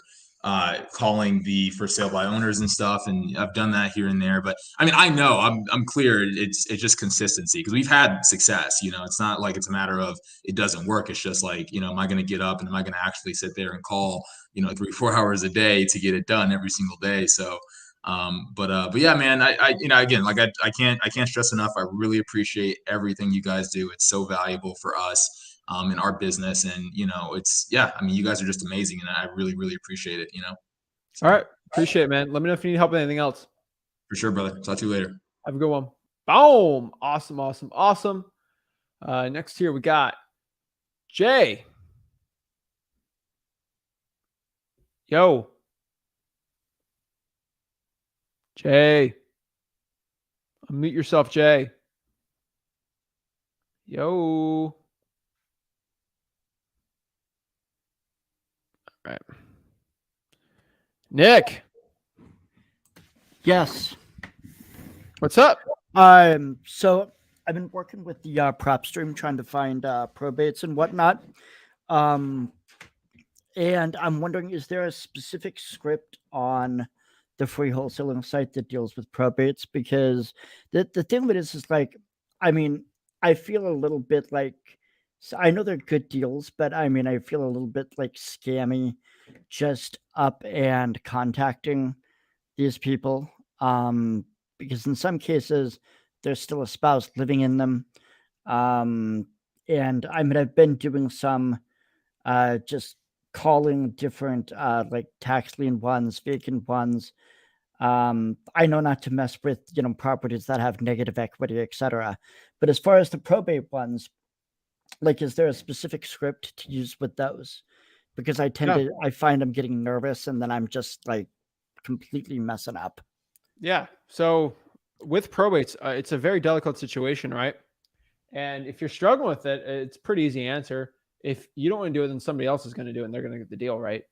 calling the for sale by owners and stuff, and I've done that here and there. But I mean, I know I'm clear. It's just consistency because we've had success. It's not like it's a matter of it doesn't work. It's just like, am I going to get up and am I going to actually sit there and call 3-4 hours a day to get it done every single day? So. But yeah, man, again, like I can't stress enough. I really appreciate everything you guys do. It's so valuable for us, in our business. And, yeah, I mean, you guys are just amazing. And I really, really appreciate it, So, All right. Appreciate it, man. Let me know if you need help with anything else. for sure, brother. Talk to you later. Have a good one. Boom. Awesome. Awesome. Awesome. Next here we got Jay. Yo. Jay. Unmute yourself, Jay. Yo. All right. Nick. Yes. What's up? So I've been working with the PropStream trying to find probates and whatnot. And I'm wondering, is there a specific script on the free wholesaling site that deals with probates? Because the thing of it is like, I mean, I feel a little bit like, so I know they're good deals, but I mean, I feel a little bit like scammy just up and contacting these people. Because in some cases, there's still a spouse living in them. And I mean, I've been doing some just calling different like tax lien ones, vacant ones. I know not to mess with properties that have negative equity, etc. But as far as the probate ones, like, is there a specific script to use with those? Because I find I'm getting nervous and then I'm just like completely messing up. Yeah. So with probates, it's a very delicate situation, right? And if you're struggling with it, it's a pretty easy answer. If you don't want to do it, then somebody else is going to do it and they're going to get the deal, right?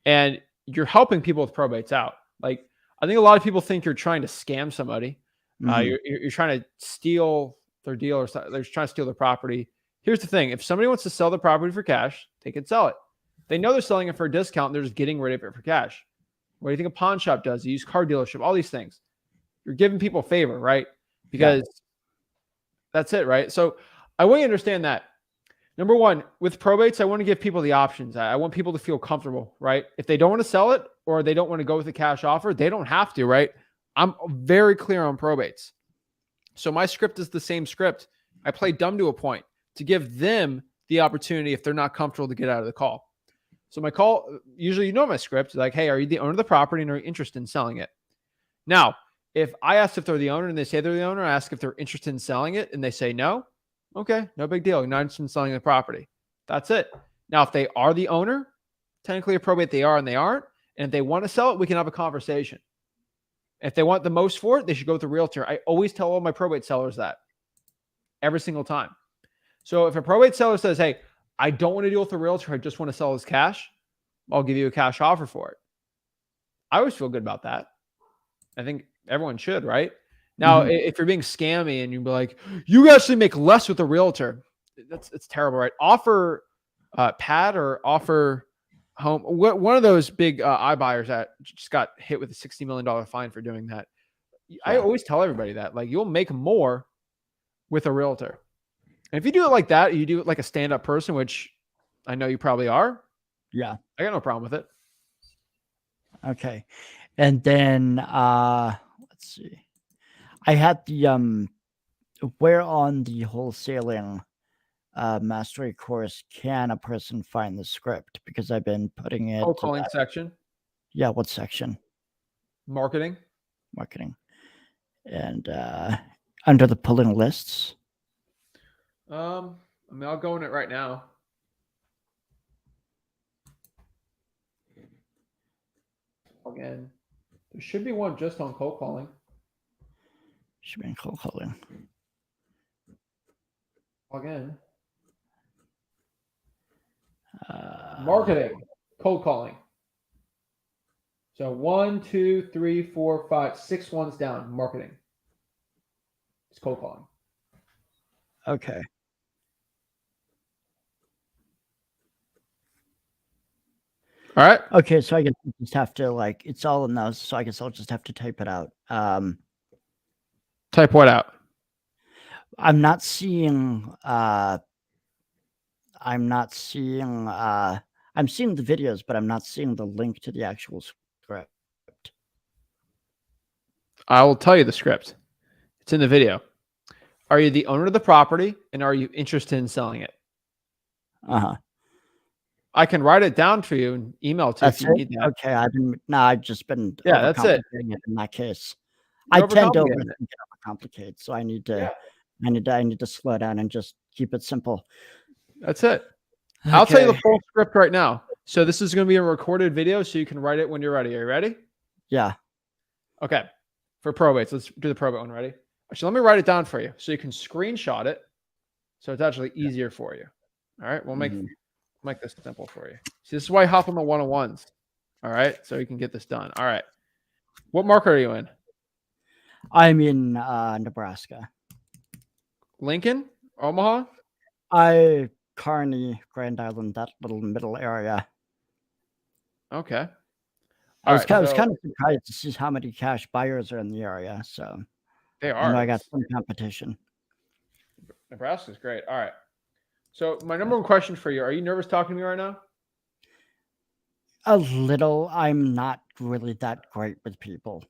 And you're helping people with probates out. Like, I think a lot of people think you're trying to scam somebody. You're trying to steal their deal, or they're trying to steal their property. Here's the thing. If somebody wants to sell the property for cash, they can sell it. They know they're selling it for a discount and they're just getting rid of it for cash. What do you think a pawn shop does? A used car dealership, all these things. You're giving people a favor, right? Because that's it, right? So I want you to understand that. Number one, with probates, I want to give people the options. I want people to feel comfortable, right? If they don't want to sell it or they don't want to go with a cash offer, they don't have to, right? I'm very clear on probates. So my script is the same script. I play dumb to a point to give them the opportunity, if they're not comfortable, to get out of the call. So my call, usually my script, like, hey, are you the owner of the property and are you interested in selling it? Now, if I ask if they're the owner and they say they're the owner, I ask if they're interested in selling it and they say no, okay, no big deal. You're not interested in selling the property. That's it. Now, if they are the owner, technically a probate they are and they aren't, and if they want to sell it, we can have a conversation. If they want the most for it, they should go with the realtor. I always tell all my probate sellers that every single time. So if a probate seller says, hey, I don't want to deal with the realtor, I just want to sell this cash, I'll give you a cash offer for it. I always feel good about that. I think everyone should, right? Now, if you're being scammy and you'd be like, you actually make less with a realtor, it's terrible, right? Offer pad or offer home. One of those big iBuyers that just got hit with a $60 million fine for doing that. I always tell everybody that, like, you'll make more with a realtor. And if you do it like that, you do it like a stand-up person, which I know you probably are. Yeah. I got no problem with it. Okay. And then let's see. I had the where on the wholesaling mastery course can a person find the script? Because I've been putting it Cold calling section. Yeah, what section? Marketing. Marketing. And Under the pulling lists. I mean, I'll go in it right now. Again, there should be one just on cold calling. Should be in cold calling. Again, Uh, marketing, cold calling. So 1, 2, 3, 4, 5, 6 ones down. Marketing. It's cold calling. Okay. All right. Okay, so I guess I just have to like it's all in those, so I guess I'll just have to type it out. Type what out? I'm not seeing I'm seeing the videos, but I'm not seeing the link to the actual script. I will tell you the script. It's in the video. Are you the owner of the property and are you interested in selling it? Uh-huh. I can write it down for you and email it to you if That's you it? need that. Okay, I didn't I've just been Yeah, that's it. overcomplicating it in that case. You're I tend to overcomplicating overthink it. and overcomplicate, so I need to Yeah. I need to slow down and just keep it simple. That's it. I'll tell you the Okay. full script right now. So this is going to be a recorded video, so you can write it when you're ready. Are you ready? Yeah. Okay. For probates, let's do the probate one. Ready? Actually, let me write it down for you so you can screenshot it. So it's actually easier for you. All right. We'll make this simple for you. See, this is why I hop on the one-on-ones. All right. So you can get this done. All right. What market are you in? I'm in Nebraska. Lincoln? Omaha? Kearney, Grand Island, that little middle area. Okay. I was All right, kind of surprised to see how many cash buyers are in the area. So they I know are. I got some competition. Nebraska's great. All right. So my number one question for you, are you nervous talking to me right now? A little. I'm not really that great with people.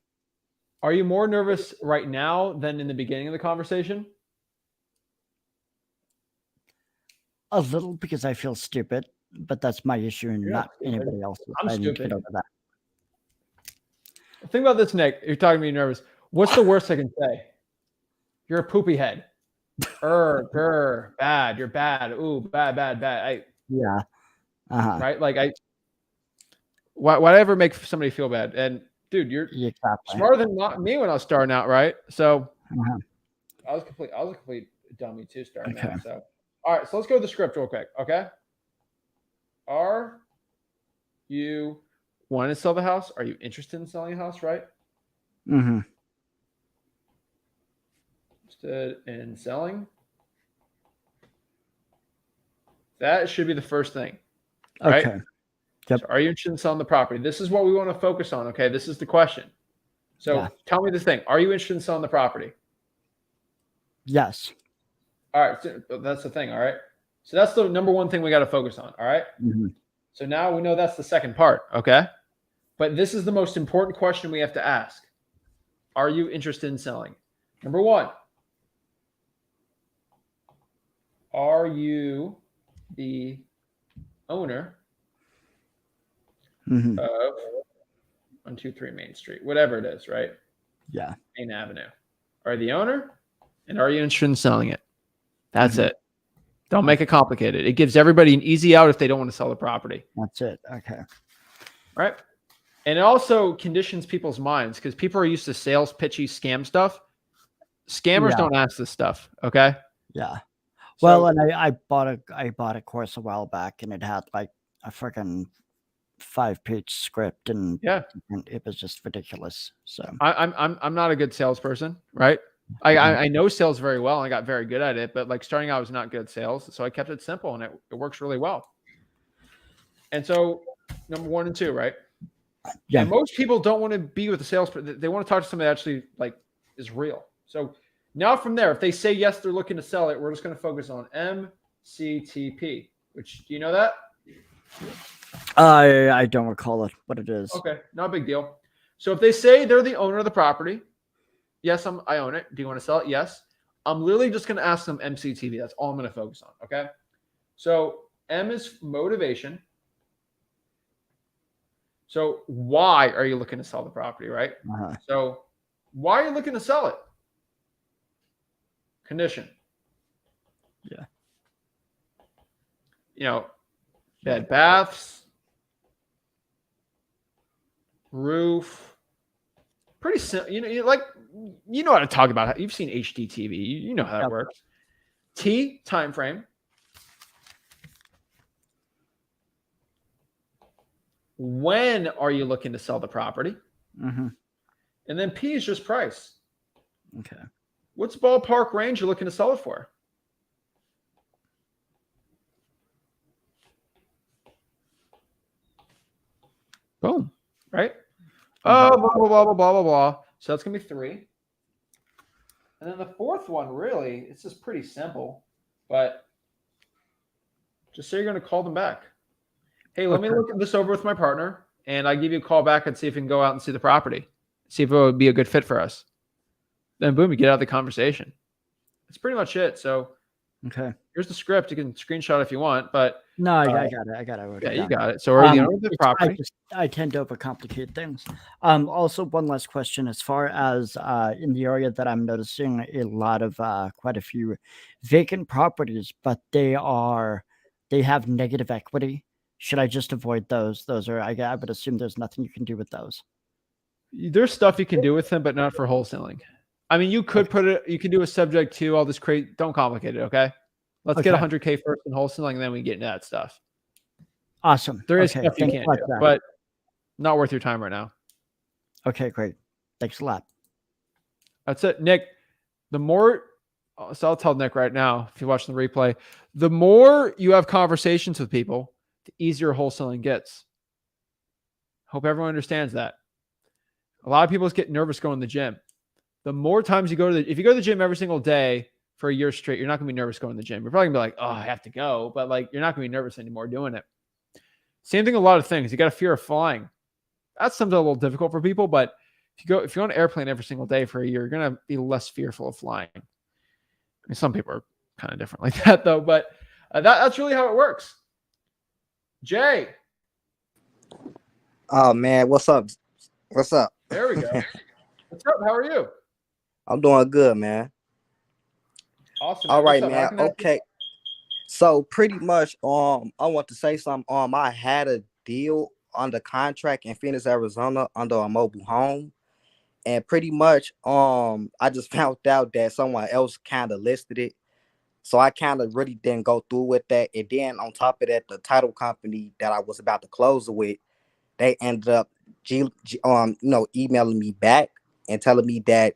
Are you more nervous right now than in the beginning of the conversation? A little, because I feel stupid, but that's my issue and You're not not stupid. anybody else's. I'm I need to get stupid. over that. Think about this, Nick. You're talking to me nervous. What's the worst I can say? You're a poopy head. Grr, bad. You're bad. Ooh, bad. Yeah. Uh-huh. Right? Like why ever make somebody feel bad? And dude, you're Exactly. smarter than me when I was starting out, right? So Uh-huh. I was a complete dummy too starting Okay. out. So all right, so let's go to the script real quick. Okay. Are you want to sell the house? Are you interested in selling a house, right? Mm-hmm. Interested in selling? That should be the first thing. Right? Okay. Yep. So are you interested in selling the property? This is what we want to focus on. Okay. This is the question. So tell me this thing. Are you interested in selling the property? Yes. All right. So that's the thing. All right. So that's the number one thing we got to focus on. All right. Mm-hmm. So now we know that's the second part. Okay. But this is the most important question we have to ask. Are you interested in selling? Number one, are you the owner Mm-hmm. of 123 Main Street, whatever it is, right? Yeah. Main Avenue. Are you the owner? And are you interested in selling it? That's it. Don't make it complicated. It gives everybody an easy out if they don't want to sell the property. That's it. Okay. Right. And it also conditions people's minds because people are used to sales pitchy scam stuff. Scammers don't ask this stuff. Okay. Yeah. So, Well, and I bought a course a while back, and it had like a freaking 5-page script, and it was just ridiculous. So I'm not a good salesperson, right? I know sales very well and I got very good at it, but like starting out I was not good at sales. So I kept it simple and it works really well. And so number 1 and 2, right? Yeah. And most people don't want to be with a salesperson. They want to talk to somebody that actually like is real. So now from there, if they say yes, they're looking to sell it, we're just going to focus on MCTP, which do you know that? I don't recall what it is. Okay, not a big deal. So if they say they're the owner of the property, yes, I own it. Do you want to sell it? Yes. I'm literally just going to ask them MCTV. That's all I'm going to focus on. Okay. So M is motivation. So why are you looking to sell the property, right? So why are you looking to sell it? Condition. Yeah. You know, bed baths, roof. Pretty simple. You know how to talk about it. You've seen HDTV. You know how that Yep. works. T, time frame. When are you looking to sell the property? Mm-hmm. And then P is just price. Okay. What's ballpark range you're looking to sell it for? Boom. Right? Oh, blah, blah, blah, blah, blah, blah, blah. So that's going to be 3. And then the fourth one, really, it's just pretty simple. But just say you're going to call them back. Hey, let me look at this over with my partner, and I give you a call back and see if we can go out and see the property. See if it would be a good fit for us. Then boom, you get out of the conversation. That's pretty much it. So Okay. here's the script. You can screenshot if you want, but No, I got it. I got it. yeah, you got it. So are you the owner of the property? I tend to overcomplicate things. Also, one last question. As far as in the area that I'm noticing a lot of quite a few vacant properties, but they have negative equity. Should I just avoid those? Those are I would assume there's nothing you can do with those. There's stuff you can do with them, but not for wholesaling. I mean, you could put it. You can do a subject to all this crazy. Don't complicate it. Okay. Let's get 100K first in wholesaling, and then we get into that stuff. Awesome. There is stuff you can't do, but not worth your time right now. Okay, great. Thanks a lot. That's it, Nick. The more, so I'll tell Nick right now, if you're watching the replay, the more you have conversations with people, the easier wholesaling gets. Hope everyone understands that. A lot of people just get nervous going to the gym. The more times you go to if you go to the gym every single day for a year straight, you're not going to be nervous going to the gym. You're probably going to be like, oh, I have to go. But like, you're not going to be nervous anymore doing it. Same thing, a lot of things. You got a fear of flying. That's something a little difficult for people. But if you're on an airplane every single day for a year, you're going to be less fearful of flying. I mean, some people are kind of different like that though. But that's really how it works. Jay. Oh man, what's up? What's up? There we go. What's up? How are you? I'm doing good, man. Awesome. All right, What's up? man. Okay. So pretty much, I want to say something. I had a deal under contract in Phoenix, Arizona, under a mobile home, and pretty much, I just found out that someone else kind of listed it, so I kind of really didn't go through with that. And then on top of that, the title company that I was about to close it with, they ended up, emailing me back and telling me that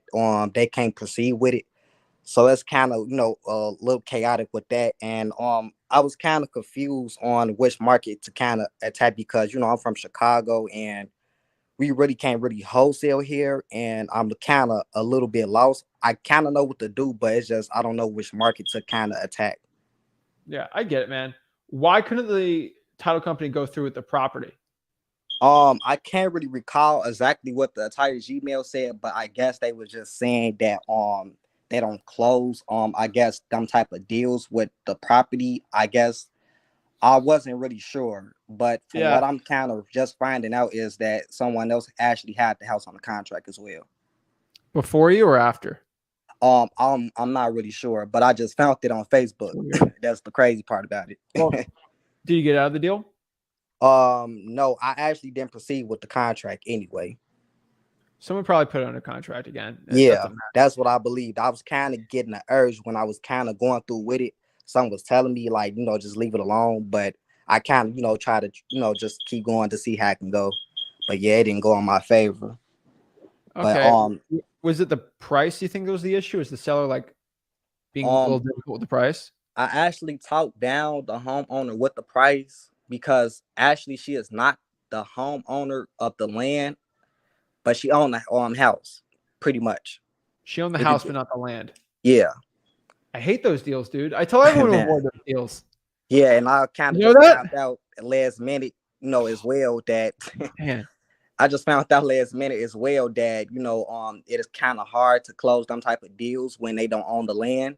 they can't proceed with it. So it's kind of a little chaotic with that, and I was kind of confused on which market to kind of attack because I'm from Chicago and we really can't wholesale here, and I'm kind of a little bit lost. I kind of know what to do, but it's just I don't know which market to kind of attack. Yeah, I get it, man. Why couldn't the title company go through with the property? I can't really recall exactly what the entire Gmail said, but I guess they were just saying that they don't close I guess them type of deals with the property. I guess I wasn't really sure, but from what I'm kind of just finding out is that someone else actually had the house on the contract as well. Before you or after? I'm not really sure, but I just found it on Facebook. That's the crazy part about it. Well, did you get out of the deal? No, I actually didn't proceed with the contract anyway. Someone probably put it under contract again. Yeah, that's what I believed. I was kind of getting the urge when I was kind of going through with it. Someone was telling me like, just leave it alone. But I kind of, try to, just keep going to see how it can go. But yeah, it didn't go in my favor. Okay. But was it the price you think was the issue? Is the seller like being a little difficult with the price? I actually talked down the homeowner with the price because actually she is not the homeowner of the land, but she owned the house, pretty much. She owned the house, but not the land. Yeah. I hate those deals, dude. I tell everyone to avoid those deals. Yeah, and I kind of found out last minute, as well that I just found out last minute as well that, it is kind of hard to close them type of deals when they don't own the land.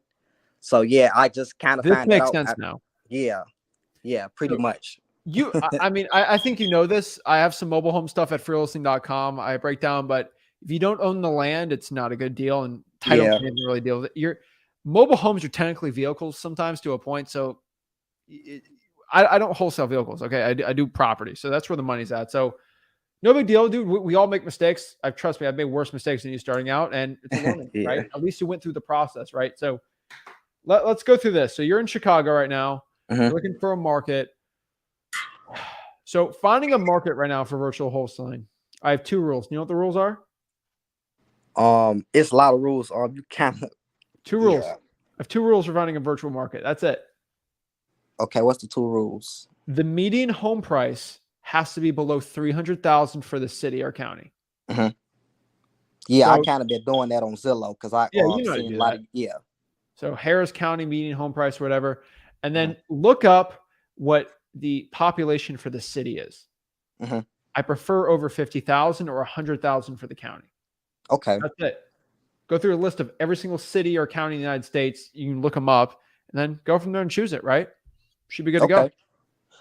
So yeah, I just kind of found out. This makes sense now. Yeah, pretty much. I think you know this. I have some mobile home stuff at freelisting.com. I break down, but if you don't own the land, it's not a good deal. And title can't really deal with it. mobile homes are technically vehicles sometimes to a point. So I don't wholesale vehicles. Okay. I do property. So that's where the money's at. So no big deal, dude. We all make mistakes. Trust me, I've made worse mistakes than you starting out, and it's a learning, Yeah. right? At least you went through the process, right? So let's go through this. So you're in Chicago right now. Mhm. You're looking for a market. So finding a market right now for virtual wholesaling, I have 2 rules. You know what the rules are? It's a lot of rules. You kind of 2 rules. Yeah. I have 2 rules for finding a virtual market. That's it. Okay. What's the 2 rules? The median home price has to be below 300,000 for the city or county. Yeah, I So- kind of been doing that on Zillow because I Yeah, you know how to seen do a lot that. of yeah. So Harris County median home price, whatever, and then look up what the population for the city is. Mhm. I prefer over 50,000 or 100,000 for the county. Okay. That's it. Go through a list of every single city or county in the United States. You can look them up and then go from there and choose it. Right? Should be good to go. Okay.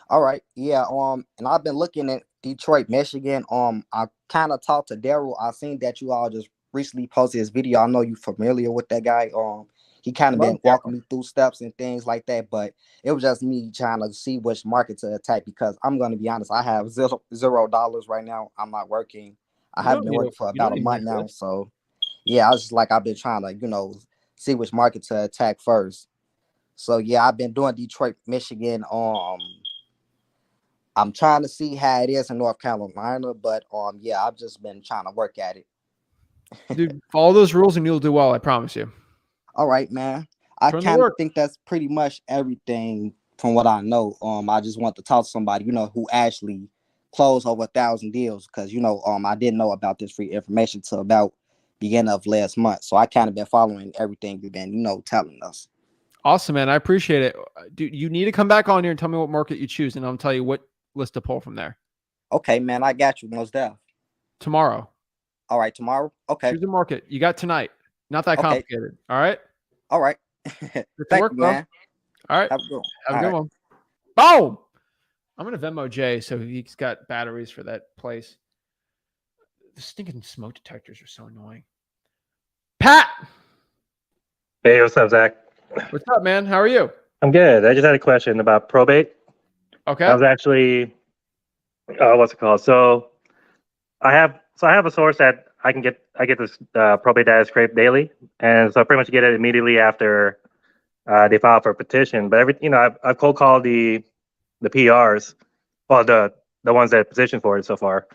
All right. Yeah. And I've been looking at Detroit, Michigan. I kind of talked to Daryl. I seen that you all just recently posted his video. I know you familiar with that guy. He kind of Love been walking me through steps and things like that. But it was just me trying to see which market to attack because I'm going to be honest. I have $0 right now. I'm not working. I You haven't don't been need working to- for you about don't a need month money for now. this. So yeah, I was just like I've been trying to see which market to attack first. So yeah, I've been doing Detroit, Michigan. I'm trying to see how it is in North Carolina, but yeah, I've just been trying to work at it. Dude, follow those rules and you'll do well. I promise you. All right, man. I Put in the kind of work. think that's pretty much everything from what I know. I just want to talk to somebody, who actually closed over 1,000 deals because I didn't know about this free information till about beginning of last month. So I kind of been following everything you've been, telling us. Awesome, man. I appreciate it. Dude, you need to come back on here and tell me what market you choose, and I'll tell you what list to pull from there. Okay, man, I got you. Most deaf. Tomorrow. All right, tomorrow. Okay. Choose a market. You got tonight. Not that Okay. complicated. All right. All right. Good to Thank work, you, bro. man. All right. Have a good one. Have a All good right. one. Boom. I'm gonna Venmo Jay so he's got batteries for that place. The stinking smoke detectors are so annoying. Pat, Hey, what's up, Zach? what's up, man? How are you? I'm good. I just had a question about probate. Okay. I was actually, what's it called? So I have a source that I get this probate data scraped daily, and so I pretty much get it immediately after they file for a petition. But I've cold called the PRs, well the ones that petitioned for it so far,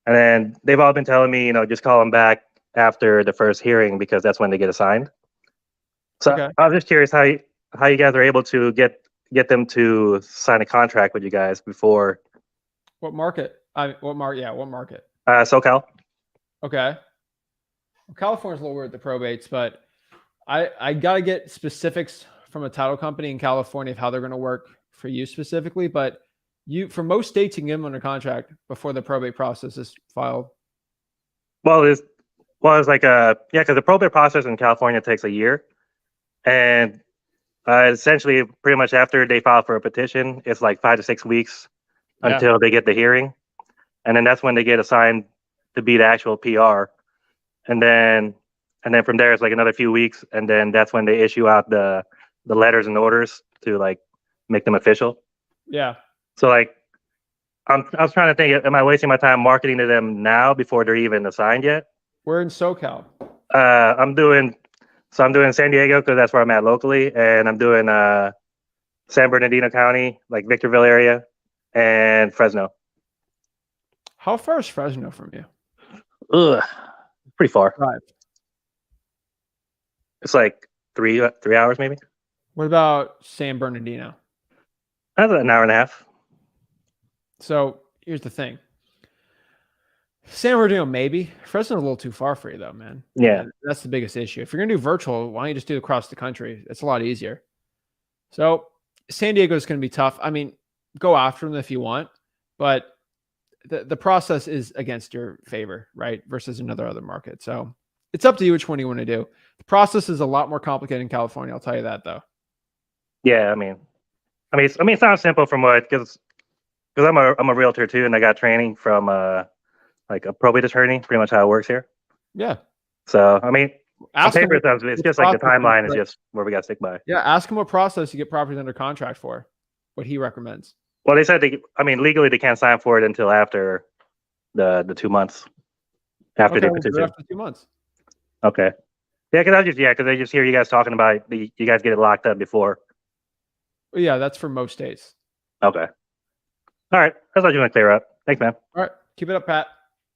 and then they've all been telling me just call them back after the first hearing because that's when they get assigned. So Okay. I was just curious how you guys are able to get them to sign a contract with you guys before What market? What market? Yeah, what market? SoCal. Okay. Well, California's a little weird with the probates, but I got to get specifics from a title company in California of how they're going to work for you specifically. But for most states, you can get them under contract before the probate process is filed. Well, it's like because the probate process in California takes a year, and essentially pretty much after they file for a petition, it's like 5 to 6 weeks Yeah. until they get the hearing, and then that's when they get assigned to be the actual PR, and then from there it's like another few weeks, and then that's when they issue out the letters and orders to like make them official. Yeah. So like I was trying to think, am I wasting my time marketing to them now before they're even assigned yet? We're in SoCal. I'm doing San Diego because that's where I'm at locally, and I'm doing San Bernardino County, like Victorville area, and Fresno. How far is Fresno from you? Ugh, pretty far. Drive. It's like three hours maybe. What about San Bernardino? That's an hour and a half. So here's the thing. San Bernardino, maybe. Fresno's a little too far for you, though, man. Yeah. That's the biggest issue. If you're going to do virtual, why don't you just do it across the country? It's a lot easier. So San Diego is going to be tough. I mean, go after them if you want, but the process is against your favor, right? Versus another other market. So it's up to you which one you want to do. The process is a lot more complicated in California. I'll tell you that, though. Yeah, I mean, it sounds simple from what because I'm a realtor too, and I got training from like a probate attorney, pretty much how it works here. Yeah. So I mean, On Ask him paper, what it's the just like the process is, timeline is but- just where we got to stick by. Yeah, ask him what process you get properties under contract for, what he recommends. Well, they said legally they can't sign for it until after the 2 months after Okay, the we'll do it petition. after 2 months. Okay. Yeah, because I just hear you guys talking about you guys get it locked up before. Well, yeah, that's for most states. Okay. All right. That's what you want to clear up. Thanks, man. All right, keep it up, Pat.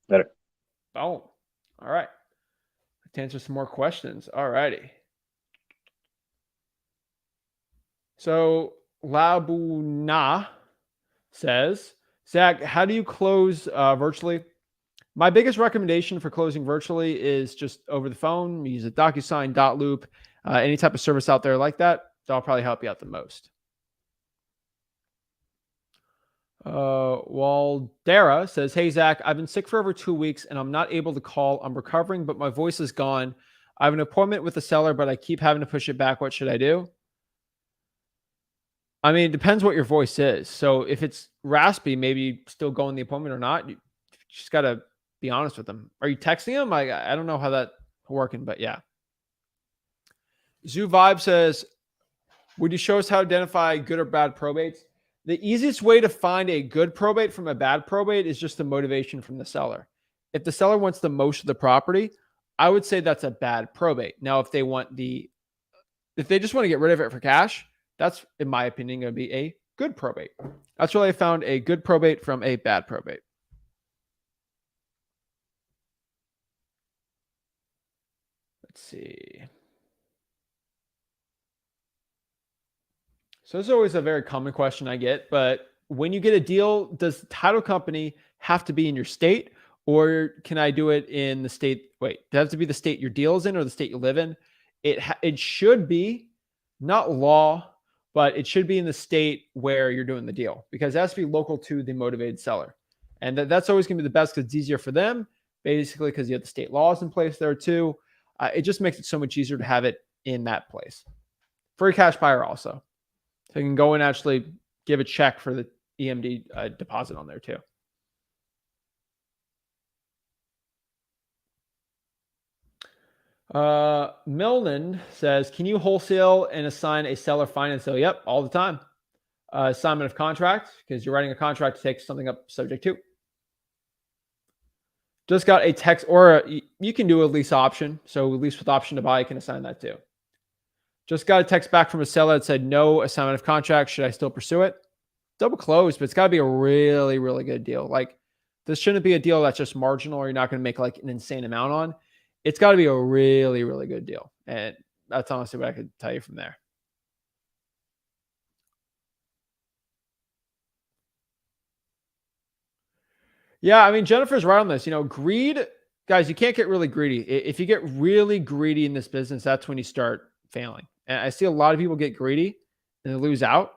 Later. Boom. All right. To answer some more questions. All righty. So Labuna says, Zach, how do you close virtually? My biggest recommendation for closing virtually is just over the phone. Use a DocuSign, Dotloop, any type of service out there like that. That'll probably help you out the most. Waldera says, hey, Zach, I've been sick for over 2 weeks and I'm not able to call. I'm recovering, but my voice is gone. I have an appointment with the seller, but I keep having to push it back. What should I do? I mean, it depends what your voice is. So if it's raspy, maybe still go on the appointment or not. You just got to be honest with them. Are you texting them? I don't know how that's working, but yeah. Zoo Vibe says, would you show us how to identify good or bad probates? The easiest way to find a good probate from a bad probate is just the motivation from the seller. If the seller wants the most of the property, I would say that's a bad probate. Now, if they just want to get rid of it for cash, that's, in my opinion, going to be a good probate. That's where I found a good probate from a bad probate. Let's see. So this is always a very common question I get, but when you get a deal, does the title company have to be in your state, or can I do it in the state? Wait, does it have to be the state your deal is in or the state you live in? It should be, not law, but it should be in the state where you're doing the deal, because it has to be local to the motivated seller. And that's always going to be the best because it's easier for them, basically, because you have the state laws in place there too. It just makes it so much easier to have it in that place. For a cash buyer also. So you can go and actually give a check for the EMD deposit on there too. Milnen says, can you wholesale and assign a seller finance sale? Yep, all the time. Assignment of contract, because you're writing a contract to take something up subject to. Just got a text, or you can do a lease option. So lease with option to buy, you can assign that too. Just got a text back from a seller that said, no assignment of contract. Should I still pursue it? Double close, but it's got to be a really, really good deal. Like, this shouldn't be a deal that's just marginal or you're not going to make like an insane amount on. It's got to be a really, really good deal. And that's honestly what I could tell you from there. Yeah, I mean, Jennifer's right on this. Greed, guys, you can't get really greedy. If you get really greedy in this business, that's when you start failing. And I see a lot of people get greedy and they lose out.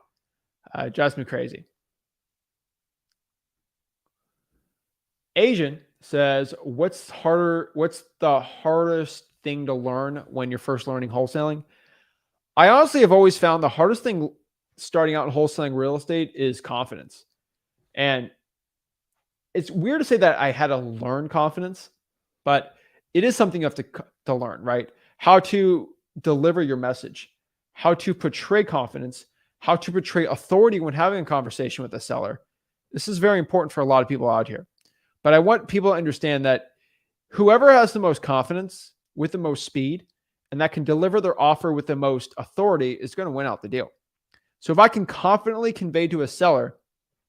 It drives me crazy. Asian says, what's the hardest thing to learn when you're first learning wholesaling? I honestly have always found the hardest thing starting out in wholesaling real estate is confidence. And it's weird to say that I had to learn confidence, but it is something you have to learn, right? How to deliver your message, how to portray confidence, how to portray authority when having a conversation with a seller. This is very important for a lot of people out here. But I want people to understand that whoever has the most confidence with the most speed and that can deliver their offer with the most authority is going to win out the deal. So if I can confidently convey to a seller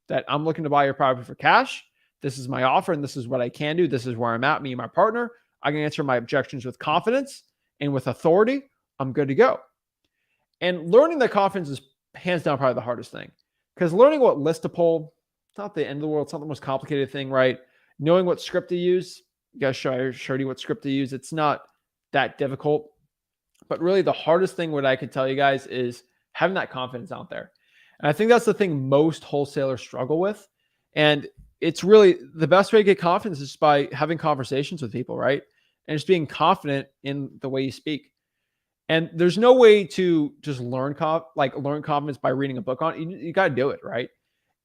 that I'm looking to buy your property for cash, this is my offer and this is what I can do, this is where I'm at, me and my partner, I can answer my objections with confidence and with authority, I'm good to go. And learning that confidence is hands down probably the hardest thing, because learning what list to pull, it's not the end of the world. It's not the most complicated thing, right? Knowing what script to use, you guys showed you what script to use. It's not that difficult, but really the hardest thing, what I can tell you guys, is having that confidence out there. And I think that's the thing most wholesalers struggle with. And it's really the best way to get confidence is by having conversations with people, right? And just being confident in the way you speak. And there's no way to just learn confidence by reading a book on it. You got to do it, right?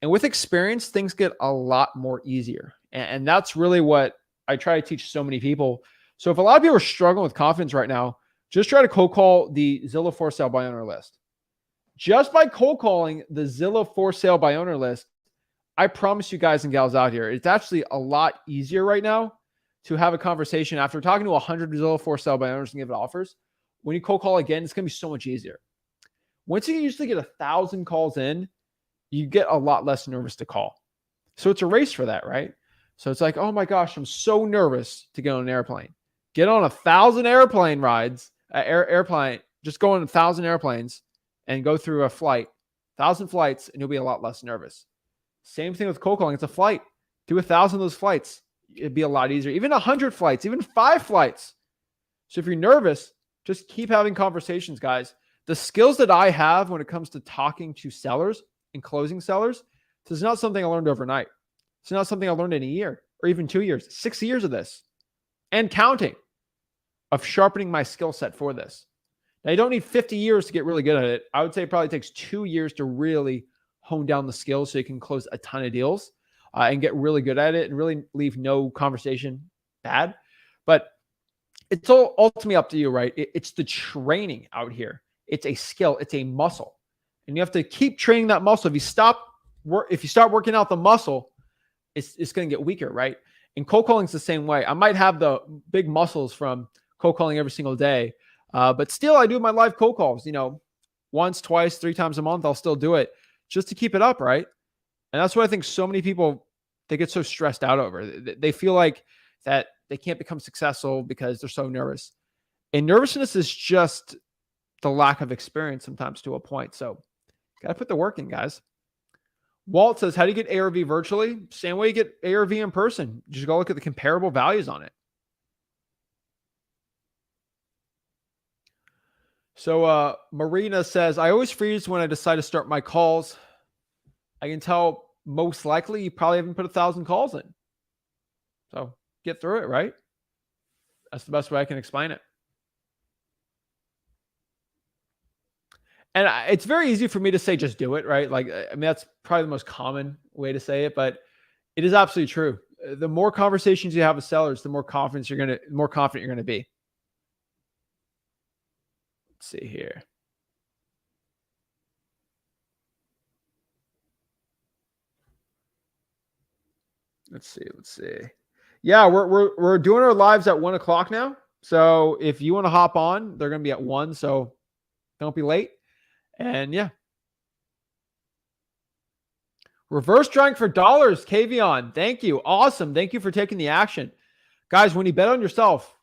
And with experience, things get a lot more easier. And that's really what I try to teach so many people So if a lot of people are struggling with confidence right now, just try to cold call the Zillow for sale by owner list. Just by cold calling the Zillow for sale by owner list, I promise you guys and gals out here, it's actually a lot easier right now to have a conversation after talking to 100 Zillow for sale by owners and give it offers. When you cold call again, it's going to be so much easier. Once you usually get 1,000 calls in, you get a lot less nervous to call. So it's a race for that, right? So it's like, oh my gosh, I'm so nervous to get on an airplane. Get on 1,000 airplane rides, airplane, just go on 1,000 airplanes and go through a flight, 1,000 flights, and you'll be a lot less nervous. Same thing with cold calling. It's a flight. Do 1,000 of those flights. It'd be a lot easier. Even 100 flights, even 5 flights. So if you're nervous, just keep having conversations, guys. The skills that I have when it comes to talking to sellers and closing sellers, this is not something I learned overnight. It's not something I learned in a year or even 2 years, 6 years of this and counting of sharpening my skill set for this. Now, you don't need 50 years to get really good at it. I would say it probably takes 2 years to really hone down the skills so you can close a ton of deals and get really good at it and really leave no conversation bad. But it's all ultimately up to you, right? It's the training out here. It's a skill. It's a muscle. And you have to keep training that muscle. If you start working out the muscle, it's going to get weaker, right? And cold calling is the same way. I might have the big muscles from cold calling every single day, but still I do my live cold calls, once, twice, 3 times a month. I'll still do it just to keep it up, right? And that's what I think so many people, they get so stressed out over. They feel like that they can't become successful because they're so nervous. And nervousness is just the lack of experience sometimes to a point. So got to put the work in, guys. Walt says, how do you get ARV virtually? Same way you get ARV in person. Just go look at the comparable values on it. So Marina says, I always freeze when I decide to start my calls. I can tell most likely you probably haven't put 1,000 calls in. So get through it, right? That's the best way I can explain it. And it's very easy for me to say, just do it, right? Like, I mean, that's probably the most common way to say it, but it is absolutely true. The more conversations you have with sellers, the more confident you're going to be. Let's see here. Let's see. Yeah, we're doing our lives at 1 o'clock now. So if you want to hop on, they're going to be at 1. So don't be late. And yeah. Reverse drawing for dollars, Kavion. Thank you. Awesome. Thank you for taking the action. Guys, when you bet on yourself,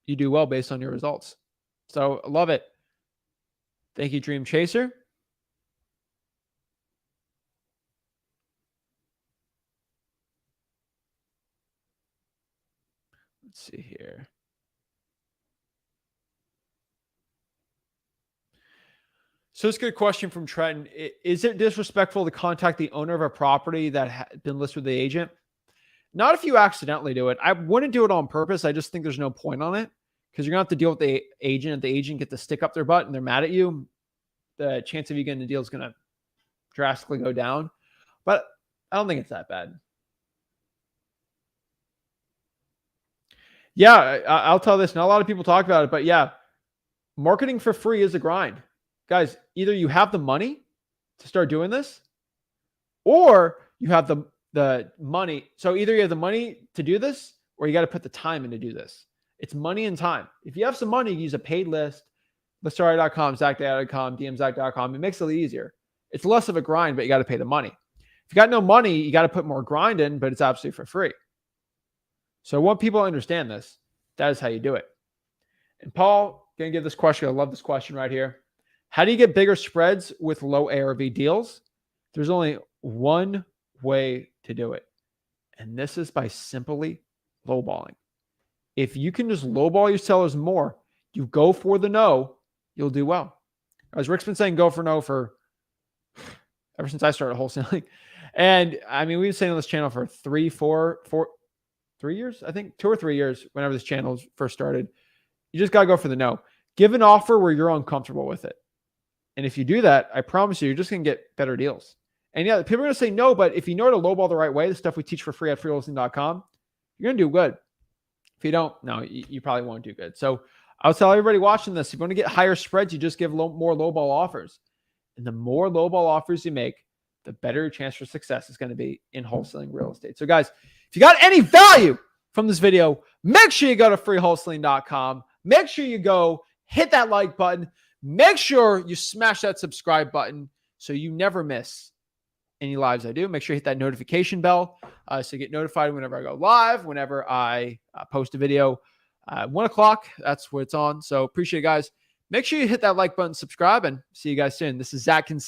you do well based on your results. So I love it. Thank you, Dream Chaser. Let's see here. So it's a good question from Trenton. Is it disrespectful to contact the owner of a property that had been listed with the agent? Not if you accidentally do it. I wouldn't do it on purpose. I just think there's no point on it because you're going to have to deal with the agent. If the agent get to stick up their butt and they're mad at you, the chance of you getting the deal is going to drastically go down. But I don't think it's that bad. Yeah, I'll tell this. Not a lot of people talk about it, but yeah, marketing for free is a grind. Guys, either you have the money to start doing this or you have the money. So either you have the money to do this or you got to put the time in to do this. It's money and time. If you have some money, use a paid list, listari.com, zach.com, dmzach.com. It makes it easier. It's less of a grind, but you got to pay the money. If you got no money, you got to put more grind in, but it's absolutely for free. So I want people to understand this. That is how you do it. And Paul, going to give this question. I love this question right here. How do you get bigger spreads with low ARV deals? There's only one way to do it. And this is by simply lowballing. If you can just lowball your sellers more, you go for the no, you'll do well. As Rick's been saying, go for no for ever since I started wholesaling. And I mean, we've been saying on this channel for 3 years, I think 2 or 3 years, whenever this channel first started. You just got to go for the no. Give an offer where you're uncomfortable with it. And if you do that, I promise you're just going to get better deals. And yeah, people are going to say no, but if you know how to lowball the right way, the stuff we teach for free at freewholesaling.com, you're going to do good. If you don't, no, you probably won't do good. So I'll tell everybody watching this, if you want to get higher spreads, you just give more lowball offers. And the more lowball offers you make, the better your chance for success is going to be in wholesaling real estate. So guys, if you got any value from this video, make sure you go to freewholesaling.com. Make sure you go hit that like button. Make sure you smash that subscribe button so you never miss any lives I do. Make sure you hit that notification bell so you get notified whenever I go live, whenever I post a video. 1 o'clock, that's where it's on. So appreciate it, guys. Make sure you hit that like button, subscribe, and see you guys soon. This is Zach Ginn.